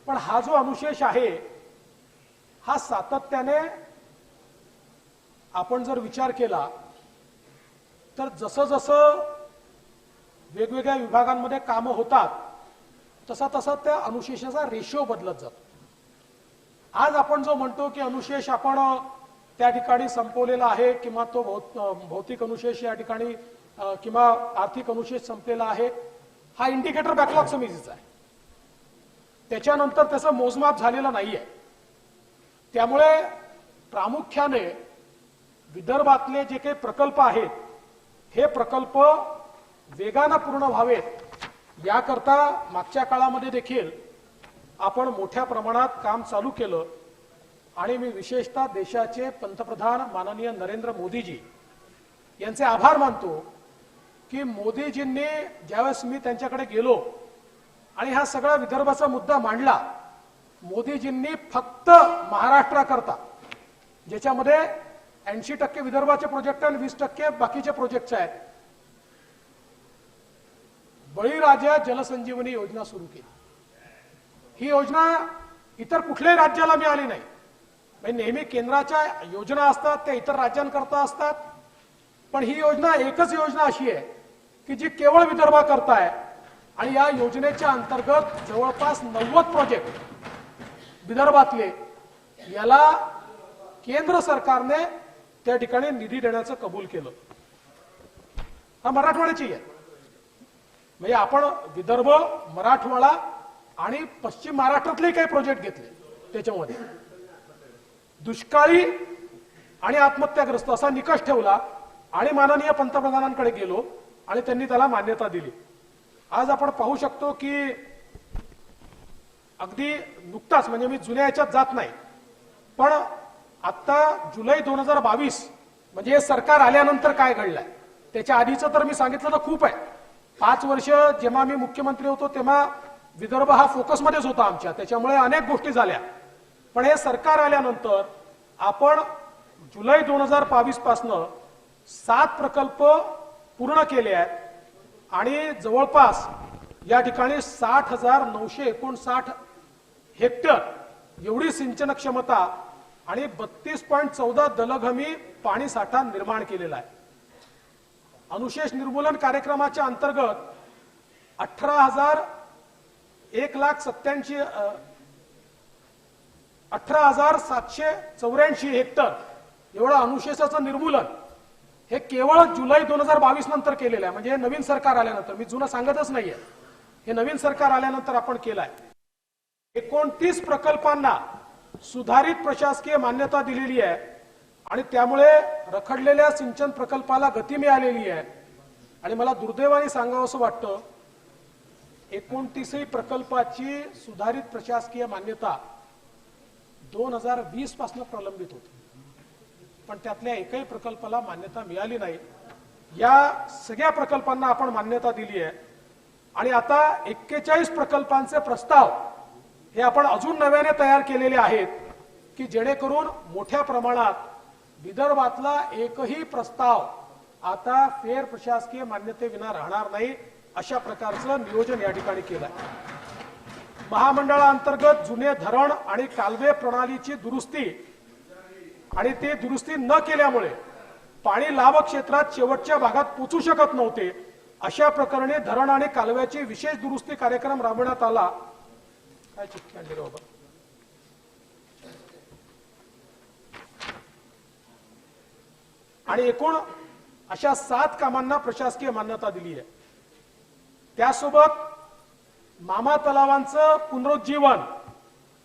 पण हा जो अनुशेष आहे हा सातत्याने आपण जर विचार केला तर जसं जसं वेगवेगळ्या विभागांमध्ये कामं होतात तसा तसा त्या अनुशेषाचा रेशिओ बदलत जातो. आज आपण जो म्हणतो की अनुशेष आपण त्या ठिकाणी संपवलेला आहे किंवा तो भौतिक अनुशेष या ठिकाणी किंवा आर्थिक अनुशेष संपलेला आहे, हा इंडिकेटर बॅकलॉग समितीचा आहे. त्याच्यानंतर त्याचं मोजमाप झालेलं नाहीये. त्यामुळे प्रामुख्याने विदर्भातले जे काही प्रकल्प आहेत हे प्रकल्प वेगानं पूर्ण व्हावेत याकरता मागच्या काळामध्ये देखील आपण मोठ्या प्रमाणात काम चालू केलं. आणि मी विशेषतः देशाचे पंतप्रधान माननीय नरेंद्र मोदीजी यांचे आभार मानतो की मोदीजींनी ज्यावेळेस मी त्यांच्याकडे गेलो आणि हा सगळा विदर्भाचा मुद्दा मांडला, मोदीजींनी फक्त महाराष्ट्राकरता, ज्याच्यामध्ये 80% विदर्भाचे प्रोजेक्ट आणि 20% बाकीचे प्रोजेक्ट आहेत, बळीराजा जलसंजीवनी योजना सुरू केली. ही योजना इतर कुठल्याही राज्याला मिळाली नाही. नेहमी केंद्राच्या योजना असतात त्या इतर राज्यांकरता असतात, पण ही योजना एकच योजना अशी आहे की जी केवळ विदर्भाकरता आहे. आणि या योजनेच्या अंतर्गत जवळपास 90 प्रोजेक्ट विदर्भातले याला केंद्र सरकारने त्या ठिकाणी निधी देण्याचं कबूल केलं. हा मराठवाड्याची आहे. म्हणजे आपण विदर्भ, मराठवाडा आणि पश्चिम महाराष्ट्रातले काही प्रोजेक्ट घेतले, त्याच्यामध्ये दुष्काळी आणि आत्महत्याग्रस्त असा निकष ठेवला आणि माननीय पंतप्रधानांकडे गेलो आणि त्यांनी त्याला मान्यता दिली. आज आपण पाहू शकतो की अगदी नुकताच, म्हणजे मी जुन्या याच्यात जात नाही, पण आता जुलै 2022 म्हणजे हे सरकार आल्यानंतर काय घडलंय, त्याच्या आधीचं तर मी सांगितलं तर खूप आहे. 5 वर्ष जेव्हा मी मुख्यमंत्री होतो तेव्हा विदर्भ हा फोकसमध्येच होता आमच्या, त्याच्यामुळे अनेक गोष्टी झाल्या. पण हे सरकार आल्यानंतर आपण जुलै 2022 पासनं 7 प्रकल्प पूर्ण केले आहेत आणि जवळपास या ठिकाणी 60,959 हेक्टर एवढी सिंचन क्षमता आणि 32.14 दलघमी पाणी साठा निर्माण केलेला आहे. अनुशेष निर्मूलन कार्यक्रमाच्या अंतर्गत 18,784 हेक्टर एवढं अनुशेषाचं निर्मूलन हे केवळ जुलै 2022 नंतर केलेलं आहे. म्हणजे हे नवीन सरकार आल्यानंतर, मी जुनं सांगतच नाहीये, हे नवीन सरकार आल्यानंतर आपण केलंय. 29 प्रकल्पांना सुधारित प्रशासकीय मान्यता दिलेली आहे आणि त्यामुळे रखडलेल्या सिंचन प्रकल्पाला गती मिळालेली आहे. आणि मला दुर्दैवाने सांगावंसं वाटतं, 29 प्रकल्पाची सुधारित प्रशासकीय मान्यता 2020 पासून प्रलंबित होती, पण त्यातल्या एकही प्रकल्पाला मान्यता मिळाली नाही. या सगळ्या प्रकल्पांना आपण मान्यता दिली आहे आणि आता 41 प्रकल्पांचे प्रस्ताव हे आपण अजून नव्याने तयार केलेले आहेत की जेणेकरून मोठ्या प्रमाणात विदर्भातला एकही प्रस्ताव आता फेर प्रशासकीय मान्यतेविना राहणार नाही, अशा प्रकारचं नियोजन या ठिकाणी केलं आहे. महामंडळाअंतर्गत जुने धरण आणि कालवे प्रणालीची दुरुस्ती आणि ते दुरुस्ती न केल्यामुळे पाणी लाभ क्षेत्रात शेवटच्या भागात पोहोचू शकत नव्हते. अशा प्रकरणी धरण आणि कालव्याची विशेष दुरुस्ती कार्यक्रम राबवण्यात आला. काय चिठ्ठी आणली रे बाबा? आणि एकूण अशा 7 कामांना प्रशासकीय मान्यता दिली आहे. त्यासोबत मामा तलावांचं पुनरुज्जीवन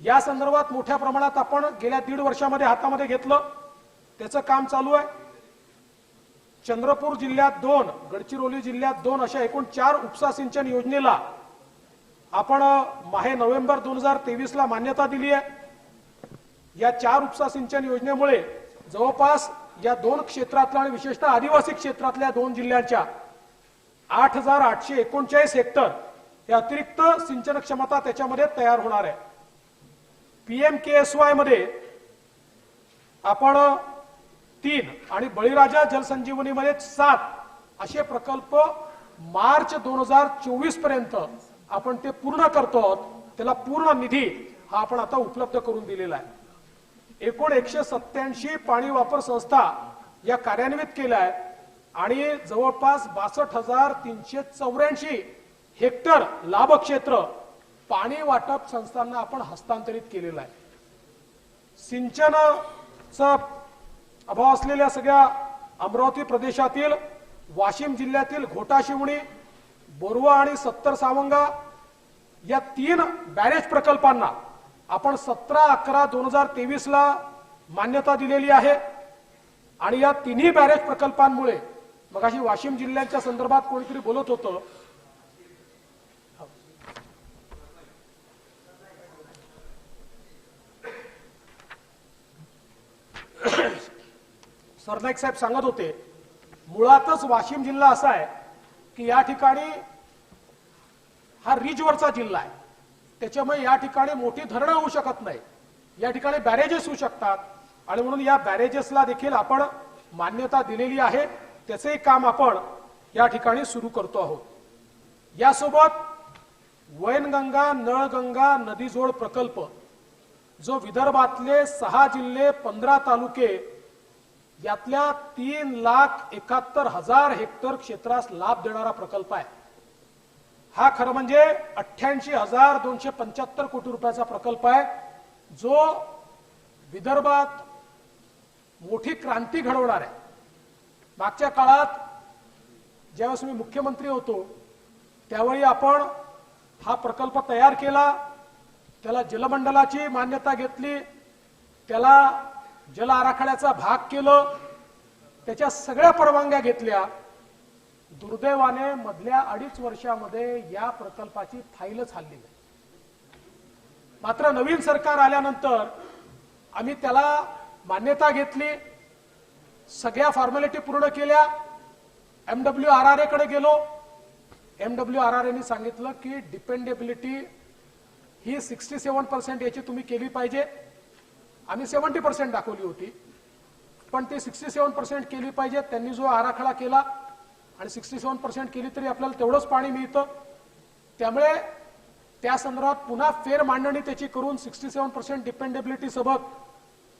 या संदर्भात मोठ्या प्रमाणात आपण गेल्या 1.5 वर्षामध्ये हातामध्ये घेतलं, त्याचं काम चालू आहे. चंद्रपूर जिल्ह्यात 2, गडचिरोली जिल्ह्यात 2 अशा एकूण 4 उपसा सिंचन योजनेला आपण माहे नोव्हेंबर 2023 ला मान्यता दिली आहे. या 4 उपसा सिंचन योजनेमुळे जवळपास या 2 क्षेत्रातल्या आणि विशेषतः आदिवासी क्षेत्रातल्या 2 जिल्ह्यांच्या 8,839 हेक्टर हे अतिरिक्त सिंचन क्षमता त्याच्यामध्ये तयार होणार आहे. PMKSY मध्ये आपण 3 आणि बळीराजा जलसंजीवनीमध्ये 7 असे प्रकल्प मार्च 2024 पर्यंत आपण ते पूर्ण करतो आहोत. त्याला पूर्ण निधी हा आपण आता उपलब्ध करून दिलेला आहे. एकूण 187 पाणी वापर संस्था या कार्यान्वित केल्या आहेत आणि जवळपास 62,384 हेक्टर लाभक्षेत्र पाणी वाटप संस्थांना आपण हस्तांतरित केलेलं आहे. सिंचनाचा अभाव असलेल्या सगळ्या अमरावती प्रदेशातील वाशिम जिल्ह्यातील घोटा शिवणी, बोरवा आणि 70 सावंगा या 3 बॅरेज प्रकल्पांना आपण 17/11/2023 ला मान्यता दिलेली आहे. आणि या तिन्ही बॅरेज प्रकल्पांमुळे मगाशी वाशिम जिल्ह्याच्या संदर्भात कोणीतरी बोलत होतं, सरनाईक साहेब सांगत होते, मुळातच वाशिम जिल्हा असा आहे की या ठिकाणी हा रिजवरचा जिल्हा आहे. त्याच्यामुळे या ठिकाणी मोठी धरणं होऊ शकत नाही, या ठिकाणी बॅरेजेस होऊ शकतात आणि म्हणून या बॅरेजेसला देखील आपण मान्यता दिलेली आहे. त्याचेही काम आपण या ठिकाणी सुरू करतो आहोत. यासोबत वैनगंगा नळगंगा नदीजोड प्रकल्प जो विदर्भातले 6 जिल्हे 15 तालुके यातल्या 3,71,000 हेक्टर क्षेत्रास लाभ देणारा प्रकल्प आहे. हा खरं म्हणजे 88,275 कोटी रुपयाचा प्रकल्प आहे जो विदर्भात मोठी क्रांती घडवणार आहे. मागच्या काळात ज्यावेळेस मी मुख्यमंत्री होतो त्यावेळी आपण हा प्रकल्प तयार केला, त्याला जलमंडळाची मान्यता घेतली, त्याला जल आराखड्याचा भाग केलं, त्याच्या सगळ्या परवानग्या घेतल्या. दुर्दैवाने मधल्या 2.5 वर्षामध्ये या प्रकल्पाची फाईलच हलली नाही. मात्र नवीन सरकार आल्यानंतर आम्ही त्याला मान्यता घेतली, सगळ्या फॉर्मॅलिटी पूर्ण केल्या, MWRRA कडे गेलो. MWRRA ने सांगितलं की डिपेंडेबिलिटी ही 67% याची तुम्ही केली पाहिजे. आम्ही 70% दाखवली होती, पण ती 67% केली पाहिजे. त्यांनी जो आराखडा केला आणि 67% केली तरी आपल्याला तेवढंच पाणी मिळतं. त्यामुळे त्या संदर्भात पुन्हा फेर मांडणी त्याची करून 67% डिपेंडेबिलिटी सोबत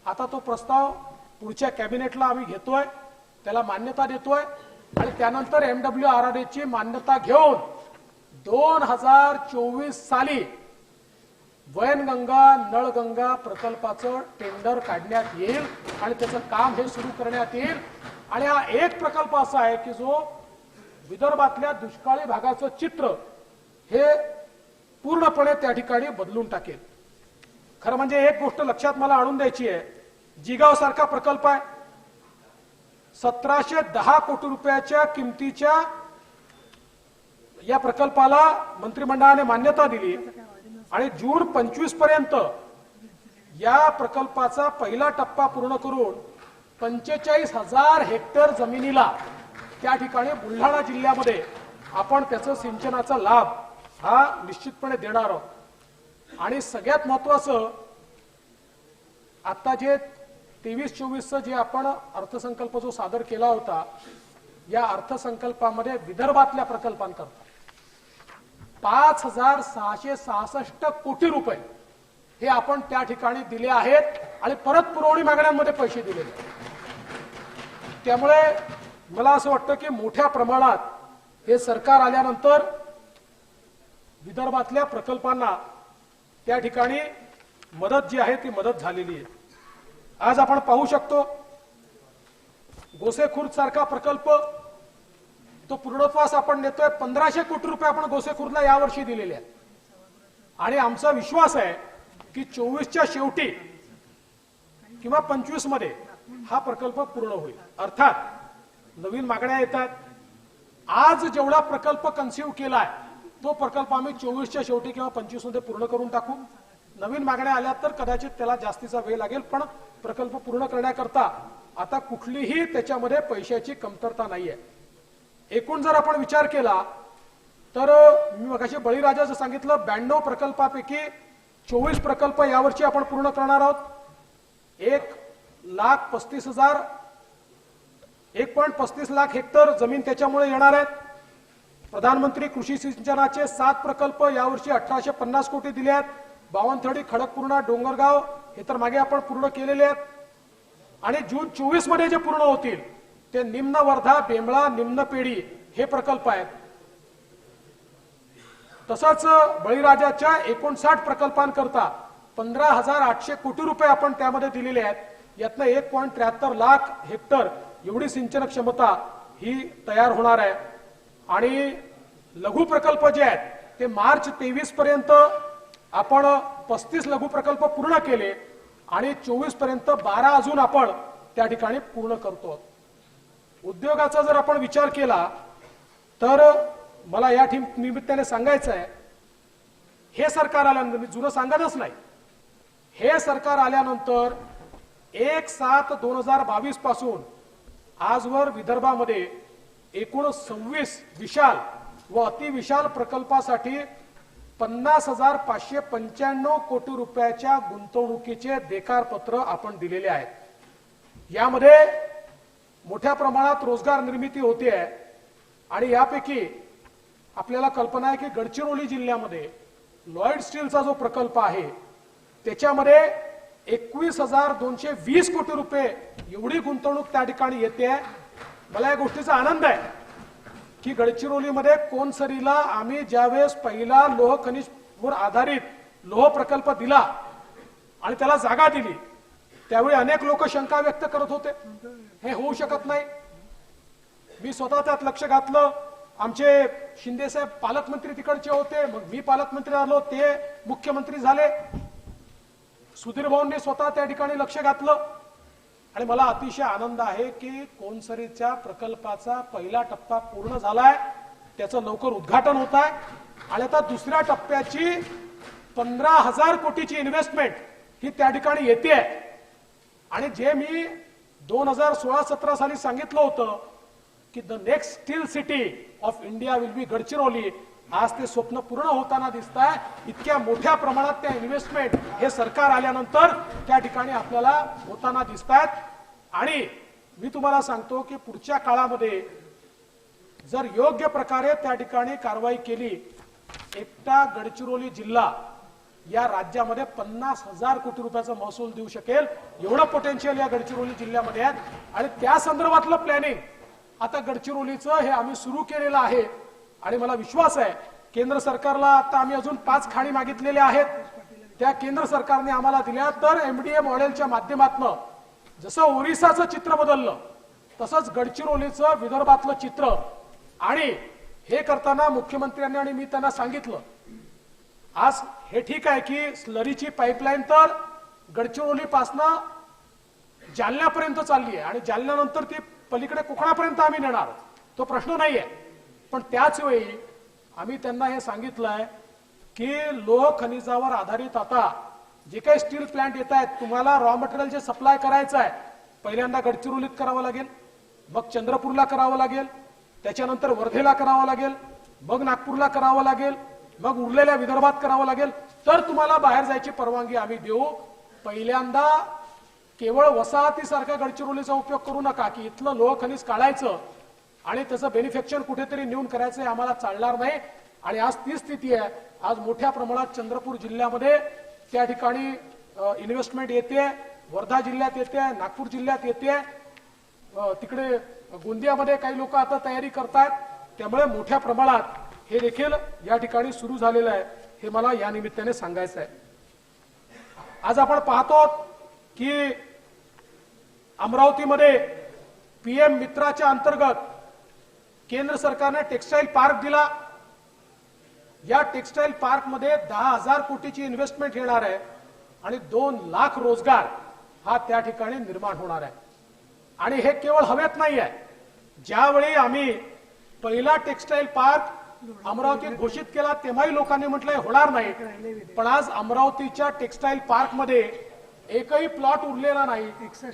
आता तो प्रस्ताव पुढच्या कॅबिनेटला आम्ही घेतोय, त्याला मान्यता देतोय आणि त्यानंतर MWRRA ची मान्यता घेऊन 2024 साली वैनगंगा नळगंगा प्रकल्पाचं टेंडर काढण्यात येईल आणि त्याचं काम हे सुरू करण्यात येईल। आणि हा एक प्रकल्प असा आहे की जो विदर्भातल्या दुष्काळी भागाचं चित्र हे पूर्णपणे त्या ठिकाणी बदलून टाकेल। खरं म्हणजे एक गोष्ट लक्षात मला आणून द्यायची आहे, जिगाव सारखा प्रकल्प आहे, 1710 कोटी रुपयाच्या किमतीच्या या प्रकल्पाला मंत्रिमंडळाने मान्यता दिली आणि जून 25 पर्यंत या प्रकल्पाचा पहिला टप्पा पूर्ण करून 45,000 हेक्टर जमिनीला त्या ठिकाणी बुलढाणा जिल्ह्यामध्ये आपण त्याचं सिंचनाचा लाभ हा निश्चितपणे देणार आहोत। आणि सगळ्यात महत्त्वाचं, आता जे 23-24 जे आपण अर्थसंकल्प जो सादर केला होता, या अर्थसंकल्पामध्ये विदर्भातल्या प्रकल्पांकरता 5,666 कोटी रुपये हे आपण त्या ठिकाणी दिले आहेत आणि परत पुरवणी मागण्यांमध्ये पैसे दिलेले। त्यामुळे मला असं वाटतं की मोठ्या प्रमाणात हे सरकार आल्यानंतर विदर्भातल्या प्रकल्पांना त्या ठिकाणी मदत जी आहे ती मदत झालेली आहे। आज आपण पाहू शकतो गोसेखुर्द सारखा प्रकल्प तो पूर्णत्वास आपण नेतोय। 1500 कोटी रुपये आपण गोसेखुर्दला यावर्षी दिलेले आहेत आणि आमचा विश्वास आहे की 24च्या शेवटी किंवा 25 मध्ये हा प्रकल्प पूर्ण होईल। अर्थात नवीन मागण्या येतात, आज जेवढा प्रकल्प कन्सिव्ह केलाय तो प्रकल्प आम्ही 24च्या शेवटी किंवा 25 मध्ये पूर्ण करून टाकू। नवीन मागण्या आल्या तर कदाचित त्याला जास्तीचा वेळ लागेल, पण प्रकल्प पूर्ण करण्याकरता आता कुठलीही त्याच्यामध्ये पैशाची कमतरता नाहीये। एकूण जर आपण विचार केला तर मी मगाशी बळीराजाचं सांगितलं, 92 प्रकल्पापैकी 24 प्रकल्प यावर्षी आपण पूर्ण करणार आहोत। 1,35,000 हेक्टर जमीन त्याच्यामुळे येणार आहेत। प्रधानमंत्री कृषी सिंचनाचे 7 प्रकल्प यावर्षी 1850 कोटी दिले आहेत। बावनथडी, खडकपूर्णा, डोंगरगाव हे तर मागे आपण पूर्ण केलेले आहेत आणि जून 24 मध्ये जे पूर्ण होतील ते निम्न वर्धा, बेंबळा, निम्न पेढी हे प्रकल्प आहेत। तसंच बळीराजाच्या 59 प्रकल्पांकरता 15,800 कोटी रुपये आपण त्यामध्ये दिलेले आहेत। यातनं 1.73 लाख हेक्टर एवढी सिंचन क्षमता ही तयार होणार आहे आणि लघु प्रकल्प जे आहेत ते मार्च 23 पर्यंत आपण 35 लघु प्रकल्प पूर्ण केले आणि 24 पर्यंत 12 अजून आपण त्या ठिकाणी पूर्ण करतो। उद्योगाचा जर आपण विचार केला तर मला या निमित्ताने सांगायचं आहे, हे सरकार आल्यानंतर, मी जुनं सांगतच नाही, हे सरकार आल्यानंतर 1/7/2022 पासून आजवर विदर्भामध्ये एकूण 26 विशाल व अतिविशाल प्रकल्पासाठी 50,595 कोटी रुपयाच्या गुंतवणुकीचे देकार पत्र आपण दिलेले आहेत। यामध्ये मोठ्या प्रमाणात रोजगार निर्मिती होते आहे आणि यापैकी आपल्याला कल्पना आहे की गडचिरोली जिल्ह्यामध्ये लॉयड स्टीलचा जो प्रकल्प आहे त्याच्यामध्ये 21,220 कोटी रुपये एवढी गुंतवणूक त्या ठिकाणी येते आहे। मला या गोष्टीचा आनंद आहे की गडचिरोलीमध्ये कोनसरीला आम्ही ज्यावेळेस पहिला लोह खनिजवर आधारित लोह प्रकल्प दिला आणि त्याला जागा दिली त्यावेळी अनेक लोक शंका व्यक्त करत होते, हे होऊ शकत नाही। मी स्वतः त्यात लक्ष घातलं, आमचे शिंदे साहेब पालकमंत्री तिकडचे होते, मग मी पालकमंत्री झालो, ते मुख्यमंत्री झाले, सुधीर भाऊंनी स्वतः त्या ठिकाणी लक्ष घातलं आणि मला अतिशय आनंद आहे की कोनसरीच्या प्रकल्पाचा पहिला टप्पा पूर्ण झालाय, त्याचं लवकर उद्घाटन होत आहे आणि आता दुसऱ्या टप्प्याची 15,000 कोटीची इन्व्हेस्टमेंट ही त्या ठिकाणी येते आणि जे मी 2016-17 साली सांगितलं होतं की the next steel city of India will be Gadchiroli, आज ते स्वप्न पूर्ण होताना दिसत आहे। इतक्या मोठ्या प्रमाणात त्या इन्व्हेस्टमेंट हे सरकार आल्यानंतर त्या ठिकाणी आपल्याला होताना दिसत आहेत आणि मी तुम्हाला सांगतो की पुढच्या काळामध्ये जर योग्य प्रकारे त्या ठिकाणी कारवाई केली, एकटा गडचिरोली जिल्हा या राज्यामध्ये 50,000 कोटी रुपयाचा महसूल देऊ शकेल एवढं पोटेन्शियल या गडचिरोली जिल्ह्यामध्ये आहे। आणि त्या संदर्भातलं प्लॅनिंग आता गडचिरोलीचं हे आम्ही सुरू केलेलं आहे आणि मला विश्वास आहे केंद्र सरकारला आता आम्ही अजून 5 खाणी मागितलेल्या आहेत, त्या केंद्र सरकारने आम्हाला दिल्या तर एमडीए मॉडेलच्या माध्यमातून जसं ओरिसाचं चित्र बदललं तसंच गडचिरोलीचं विदर्भातलं चित्र। आणि हे करताना मुख्यमंत्र्यांनी आणि मी त्यांना सांगितलं आज हे ठीक आहे की स्लरीची पाईपलाईन तर गडचिरोलीपासनं जालन्यापर्यंत चालली आहे आणि जालन्यानंतर ती पलीकडे कोकणापर्यंत आम्ही नेणार, तो प्रश्न नाहीये। पण त्याच वेळी आम्ही त्यांना हे सांगितलंय की लोह खनिजावर आधारित आता जे काही स्टील प्लांट येत आहेत तुम्हाला रॉ मटेरियल जे सप्लाय करायचं आहे पहिल्यांदा गडचिरोलीत करावं लागेल, मग चंद्रपूरला करावं लागेल, त्याच्यानंतर वर्धेला करावं लागेल, मग नागपूरला करावं लागेल, मग उरलेल्या विदर्भात करावं लागेल, तर तुम्हाला बाहेर जायची परवानगी आम्ही देऊ। पहिल्यांदा केवळ वसाहतीसारखा गडचिरोलीचा उपयोग करू नका की इथलं लोह खनिज काढायचं आणि त्याचं बेनिफिक्शन कुठेतरी नेऊन करायचं आम्हाला चालणार नाही। आणि आज ती स्थिती आहे, आज मोठ्या प्रमाणात चंद्रपूर जिल्ह्यामध्ये त्या ठिकाणी इन्व्हेस्टमेंट येते, वर्धा जिल्ह्यात येते, नागपूर जिल्ह्यात येते, तिकडे गोंदियामध्ये काही लोक आता तयारी करतात, त्यामुळे मोठ्या प्रमाणात हे देखील या ठिकाणी सुरू झालेलं आहे, हे मला या निमित्ताने सांगायचं आहे। आज आपण पाहतो की अमरावतीमध्ये पीएम मित्राच्या अंतर्गत केंद्र सरकारने टेक्सटाईल पार्क दिला। या टेक्सटाईल पार्क मध्ये 10,000 कोटीची इन्व्हेस्टमेंट येणार आहे आणि 2 लाख रोजगार हा त्या ठिकाणी निर्माण होणार आहे। आणि हे केवळ हवेत नाही आहे, ज्यावेळी आम्ही पहिला टेक्सटाईल पार्क अमरावतीत घोषित केला तेव्हाही लोकांनी म्हटलंय होणार नाही, पण आज अमरावतीच्या टेक्सटाईल पार्क मध्ये एकही प्लॉट उरलेला नाही,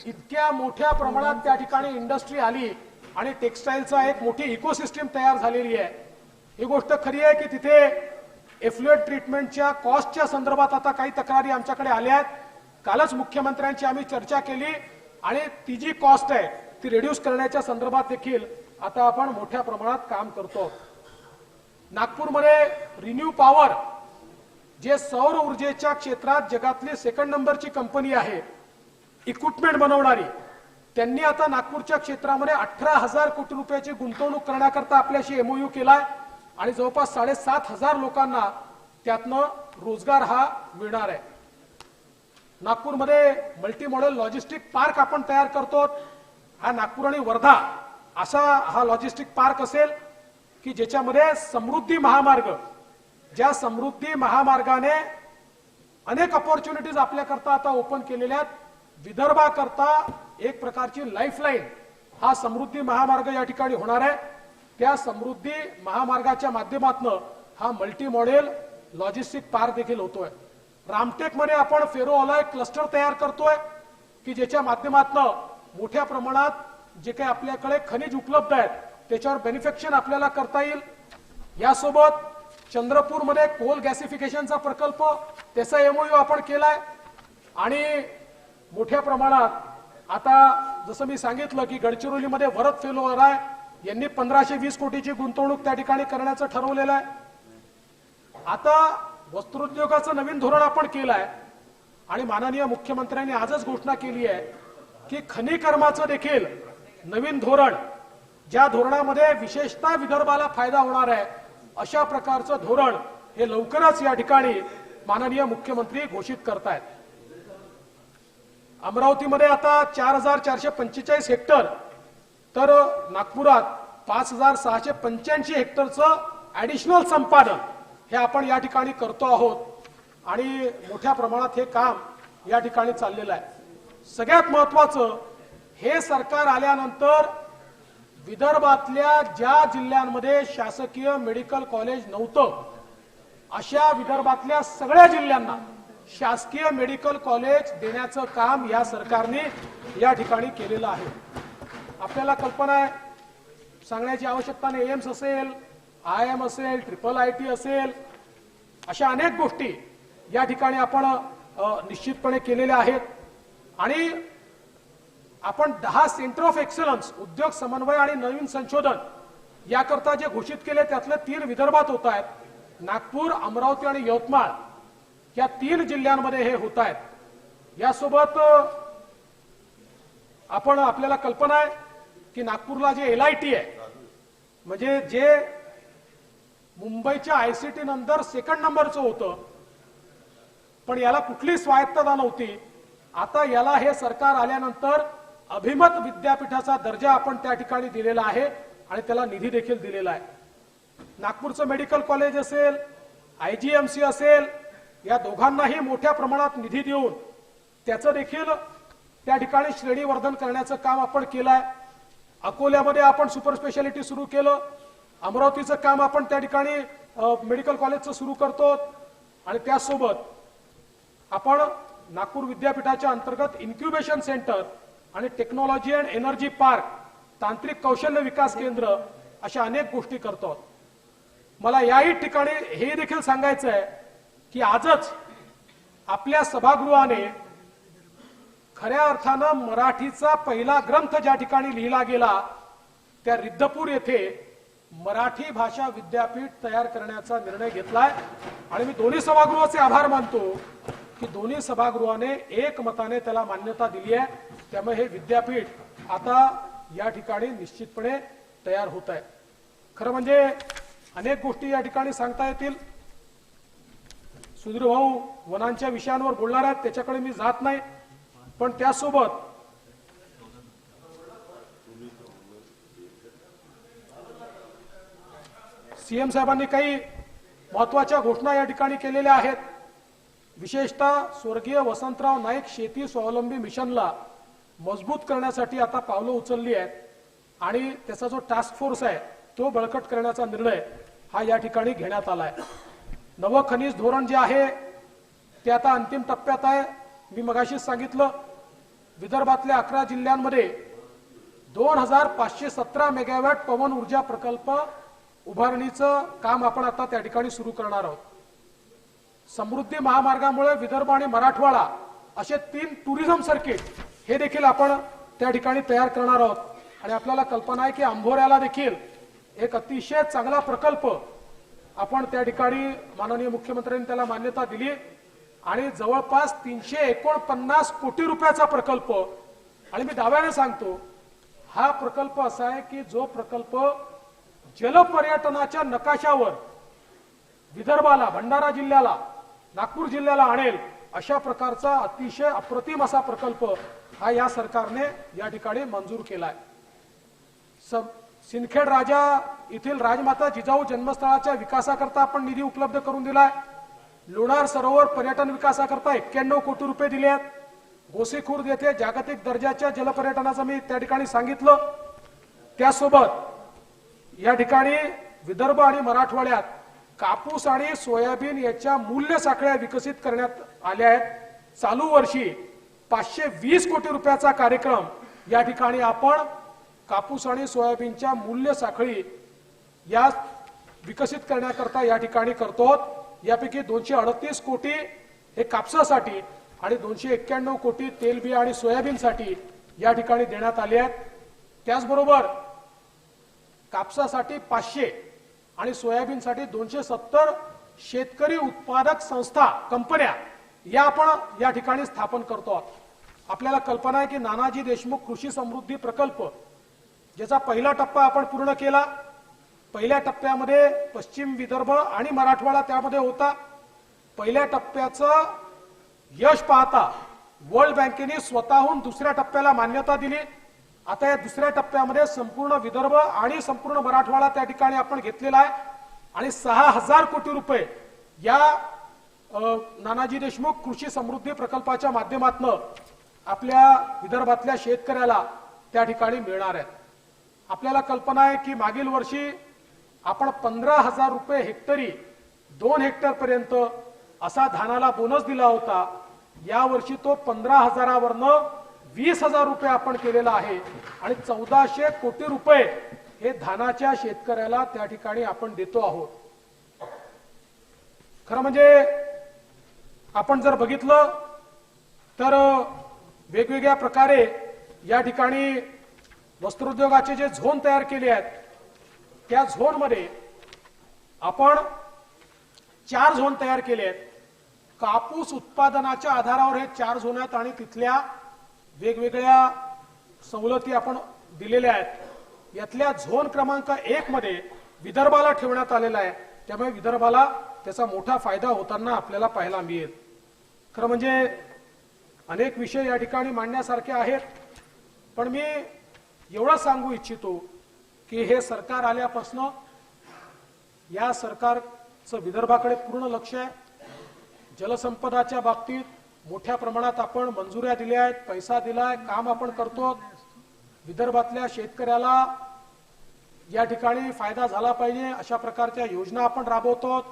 इतक्या मोठ्या प्रमाणात त्या ठिकाणी इंडस्ट्री आली आणि टेक्सटाईलचा एक मोठी इकोसिस्टीम तयार झालेली आहे। ही गोष्ट खरी आहे की तिथे एफ्लुएंट ट्रीटमेंटच्या कॉस्टच्या संदर्भात आता काही तक्रारी आमच्याकडे आल्या आहेत, कालच मुख्यमंत्र्यांची आम्ही चर्चा केली आणि ती जी कॉस्ट आहे ती रिड्यूस करण्याच्या संदर्भात देखील आता आपण मोठ्या प्रमाणात काम करतो। नागपूरमध्ये रिन्यू पॉवर जे सौर ऊर्जेच्या क्षेत्रात जगातली 2nd नंबरची कंपनी आहे इक्विपमेंट बनवणारी, त्यांनी आता नागपूरच्या क्षेत्रामध्ये 18,000 कोटी रुपयाची गुंतवणूक करण्याकरता आपल्याशी एमओयू केलाय आणि जवळपास 7,500 लोकांना त्यातनं रोजगार हा मिळणार आहे। नागपूरमध्ये मल्टी मॉडेल लॉजिस्टिक पार्क आपण तयार करतो, हा नागपूर आणि वर्धा असा हा लॉजिस्टिक पार्क असेल की ज्याच्यामध्ये समृद्धी महामार्ग, ज्या समृद्धी महामार्गाने अनेक अपॉर्च्युनिटीज आपल्याकरता आता ओपन केलेल्या आहेत, विदर्भाकरता एक प्रकारची लाईफलाईन हा समृद्धी महामार्ग या ठिकाणी होणार आहे। त्या समृद्धी महामार्गाच्या माध्यमातून हा मल्टी मॉडेल लॉजिस्टिक पार्क देखील होतोय। रामटेक मध्ये आपण फेरो अलॉय क्लस्टर तयार करतोय की ज्याच्या माध्यमातून मोठ्या प्रमाणात जे काही आपल्याकडे खनिज उपलब्ध आहेत त्याच्यावर बेनिफिक्शन आपल्याला करता येईल। यासोबत चंद्रपूरमध्ये कोल गॅसिफिकेशनचा प्रकल्प त्याचा एमओयू आपण केलाय आणि मोठ्या प्रमाणात आता जसं मी सांगितलं की गडचिरोलीमध्ये भरत फेलोअर आहे, यांनी 1520 कोटीची गुंतवणूक त्या ठिकाणी करण्याचं ठरवलेलं आहे। आता वस्त्रोद्योगाचं नवीन धोरण आपण केलंय आणि माननीय मुख्यमंत्र्यांनी आजच घोषणा केली आहे की खनिकर्माचं देखील नवीन धोरण, ज्या धोरणामध्ये विशेषतः विदर्भाला फायदा होणार आहे अशा प्रकारचं धोरण हे लवकरच या ठिकाणी माननीय मुख्यमंत्री घोषित करतायत। अमरावतीमध्ये आता 4,445 हेक्टर तर नागपुरात 5,685 हेक्टरचं ऍडिशनल संपादन हे आपण या ठिकाणी करतो आहोत आणि मोठ्या प्रमाणात हे काम या ठिकाणी चाललेलं आहे। सगळ्यात महत्त्वाचं, हे सरकार आल्यानंतर विदर्भातल्या ज्या जिल्ह्यांमध्ये शासकीय मेडिकल कॉलेज नव्हतं अशा विदर्भातल्या सगळ्या जिल्ह्यांना शासकीय मेडिकल कॉलेज देण्याचं काम या सरकारने या ठिकाणी केलेलं आहे। आपल्याला कल्पना आहे, सांगण्याची आवश्यकता नाही, एम्स असेल, IIM असेल, IIIT असेल, अशा अनेक गोष्टी या ठिकाणी आपण निश्चितपणे केलेल्या आहेत आणि आपण 10 सेंटर ऑफ एक्सलन्स उद्योग समन्वय आणि नवीन संशोधन याकरता जे घोषित केले त्यातले 3 विदर्भात होत आहेत, नागपूर, अमरावती आणि यवतमाळ। या 3 जिल्ह्यांमध्ये हे होत आहेत. यासोबत आपल्याला कल्पना आहे की नागपूरला जे LIT आहे, म्हणजे जे मुंबईच्या ICT नंतर सेकंड नंबरचं होतं, पण याला कुठली स्वायत्तता नव्हती. आता याला हे सरकार आल्यानंतर अभिमत विद्यापीठाचा दर्जा आपण त्या ठिकाणी दिलेला आहे आणि त्याला निधी देखील दिलेला आहे. नागपूरचं मेडिकल कॉलेज असेल, IGMC असेल, या दोघांनाही मोठ्या प्रमाणात निधी देऊन त्याचं देखील त्या ठिकाणी श्रेणीवर्धन करण्याचं काम आपण केलंय. अकोल्यामध्ये आपण सुपर स्पेशालिटी सुरू केलं. अमरावतीचं काम आपण त्या ठिकाणी मेडिकल कॉलेजचं सुरू करतो आणि त्यासोबत आपण नागपूर विद्यापीठाच्या अंतर्गत इन्क्युबेशन सेंटर आणि टेक्नॉलॉजी अँड एनर्जी पार्क, तांत्रिक कौशल्य विकास केंद्र अशा अनेक गोष्टी करतो. मला याही ठिकाणी हे देखील सांगायचं आहे की आजच आपल्या सभागृहाने खऱ्या अर्थानं मराठीचा पहिला ग्रंथ ज्या ठिकाणी लिहिला गेला त्या रिद्धपूर येथे मराठी भाषा विद्यापीठ तयार करण्याचा निर्णय घेतलाय. आणि मी दोन्ही सभागृहाचे आभार मानतो की दोन्ही सभागृहाने एकमताने त्याला मान्यता दिली आहे. त्यामुळे हे विद्यापीठ आता या ठिकाणी निश्चितपणे तयार होत आहे. खरं म्हणजे अनेक गोष्टी या ठिकाणी सांगता येतील. सुधीर भाऊ वनांच्या विषयांवर बोलणार आहेत, त्याच्याकडे मी जात नाही. पण त्यासोबत CM साहेबांनी काही महत्वाच्या घोषणा या ठिकाणी केलेल्या आहेत. विशेषतः स्वर्गीय वसंतराव नाईक शेती स्वावलंबी मिशनला मजबूत करण्यासाठी आता पावलं उचलली आहेत आणि त्याचा जो टास्क फोर्स आहे तो बळकट करण्याचा निर्णय हा या ठिकाणी घेण्यात आलाय. नवं खनिज धोरण जे आहे ते आता अंतिम टप्प्यात आहे. मी मगाशीच सांगितलं, विदर्भातल्या 11 जिल्ह्यांमध्ये 2517 मेगावॅट पवन ऊर्जा प्रकल्प उभारणीचं काम आपण आता त्या ठिकाणी सुरू करणार आहोत. समृद्धी महामार्गामुळे विदर्भ आणि मराठवाडा असे 3 टुरिझम सर्किट हे देखील आपण त्या ठिकाणी तयार करणार आहोत. आणि आपल्याला कल्पना आहे की अंभोऱ्याला देखील एक अतिशय चांगला प्रकल्प आपण त्या ठिकाणी माननीय मुख्यमंत्र्यांनी त्याला मान्यता दिली आणि जवळपास 349 कोटी रुपयाचा प्रकल्प. आणि मी दाव्याने सांगतो हा प्रकल्प असा आहे की जो प्रकल्प जलपर्यटनाच्या नकाशावर विदर्भाला, भंडारा जिल्ह्याला, नागपूर जिल्ह्याला आणेल अशा प्रकारचा अतिशय अप्रतिम असा प्रकल्प हा या सरकारने या ठिकाणी मंजूर केलाय. सिंदखेड राजा येथील राजमाता जिजाऊ जन्मस्थळाच्या विकासाकरता आपण निधी उपलब्ध करून दिलाय. लोणार सरोवर पर्यटन विकासाकरता 91 कोटी रुपये दिले आहेत. गोसीखुर्द येथे जागतिक दर्जाच्या जलपर्यटनाचं मी त्या ठिकाणी सांगितलं. त्यासोबत या ठिकाणी विदर्भ आणि मराठवाड्यात कापूस आणि सोयाबीन याच्या मूल्य साखळ्या विकसित करण्यात आल्या आहेत. चालू वर्षी 520 कोटी रुपयाचा कार्यक्रम या ठिकाणी आपण कापूस आणि सोयाबीनच्या मूल्य साखळी या विकसित करण्याकरता या ठिकाणी करतो. यापैकी 238 कोटी हे कापसासाठी आणि 291 कोटी तेलबिया आणि सोयाबीनसाठी या ठिकाणी देण्यात आले आहेत. त्याचबरोबर कापसासाठी 500 आणि सोयाबीनसाठी 270 शेतकरी उत्पादक संस्था, कंपन्या या आपण या ठिकाणी स्थापन करतो. आपल्याला कल्पना आहे की नानाजी देशमुख कृषी समृद्धी प्रकल्प ज्याचा पहिला टप्पा आपण पूर्ण केला. पहिल्या टप्प्यामध्ये पश्चिम विदर्भ आणि मराठवाडा त्यामध्ये होता. पहिल्या टप्प्याचं यश पाहता वर्ल्ड बँकेने स्वतःहून दुसऱ्या टप्प्याला मान्यता दिली. आता या दुसऱ्या टप्प्यामध्ये संपूर्ण विदर्भ आणि संपूर्ण मराठवाडा त्या ठिकाणी आपण घेतलेला आहे आणि 6000 कोटी रुपये या नानाजी देशमुख कृषी समृद्धी प्रकल्पाच्या माध्यमातून आपल्या विदर्भातल्या शेतकऱ्याला त्या ठिकाणी मिळणार आहेत. आपल्याला कल्पना आहे की मागील वर्षी आपण 15,000 रुपये हेक्टरी 2 हेक्टर पर्यंत असा धानाला बोनस दिला होता. या वर्षी तो 15,000 वरनं 20,000 रुपये आपण केलेला आहे आणि 1400 कोटी रुपये हे धानाच्या शेतकऱ्याला त्या ठिकाणी आपण देतो आहोत. खरं म्हणजे आपण जर बघितलं तर वेगवेगळ्या प्रकारे या ठिकाणी वस्त्रोद्योगाचे जे झोन तयार केले आहेत त्या झोन मध्ये आपण 4 झोन तयार केले आहेत. कापूस उत्पादनाच्या आधारावर हे 4 झोन आहेत आणि तिथल्या वेगवेगळ्या सवलती आपण दिलेल्या आहेत. यातल्या झोन क्रमांक 1 मध्ये विदर्भाला ठेवण्यात आलेला आहे. त्यामुळे विदर्भाला त्याचा मोठा फायदा होताना आपल्याला पाहायला मिळेल. खरं म्हणजे अनेक विषय या ठिकाणी मांडण्यासारखे आहेत, पण मी एवढं सांगू इच्छितो की हे सरकार आल्यापासून या सरकारचं विदर्भाकडे पूर्ण लक्ष आहे. जलसंपदाच्या बाबतीत मोठ्या प्रमाणात आपण मंजुऱ्या दिल्या आहेत, पैसा दिलाय, काम आपण करतो. विदर्भातल्या शेतकऱ्याला या ठिकाणी फायदा झाला पाहिजे अशा प्रकारच्या योजना आपण राबवतो.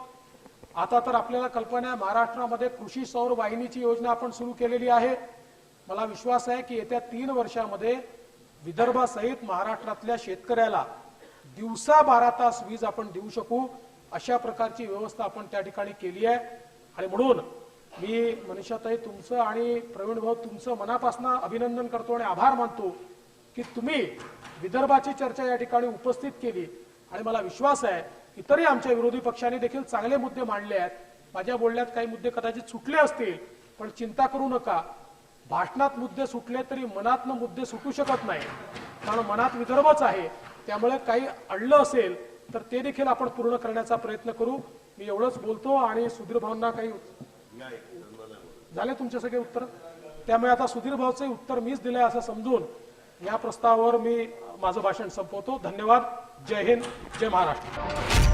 आता तर आपल्याला कल्पना आहे, महाराष्ट्रामध्ये कृषी सौर वाहिनीची योजना आपण सुरू केलेली आहे. मला विश्वास आहे की येत्या 3 वर्षामध्ये विदर्भासहित महाराष्ट्रातल्या शेतकऱ्याला दिवसा 12 तास वीज आपण देऊ शकू अशा प्रकारची व्यवस्था आपण त्या ठिकाणी केली आहे. आणि म्हणून मी मनीषाताई तुमचं आणि प्रवीण भाऊ तुमचं मनापासून अभिनंदन करतो आणि आभार मानतो की तुम्ही विदर्भाची चर्चा या ठिकाणी उपस्थित केली. आणि मला विश्वास आहे इतरही आमच्या विरोधी पक्षांनी देखील चांगले मुद्दे मांडले आहेत. माझ्या बोलण्यात काही मुद्दे कदाचित सुटले असतील, पण चिंता करू नका. भाषणात मुद्दे सुटले तरी मनातनं मुद्दे सुटू शकत नाही, कारण मनात विदर्भच आहे. त्यामुळे काही अडलं असेल तर ते देखील आपण पूर्ण करण्याचा प्रयत्न करू. मी एवढंच बोलतो आणि सुधीर भाऊंना काही झाले तुमचे सगळे उत्तर. त्यामुळे आता सुधीर भाऊचे उत्तर मीच दिलंय असं समजून या प्रस्तावावर मी माझं भाषण संपवतो. धन्यवाद. जय हिंद, जय महाराष्ट्र.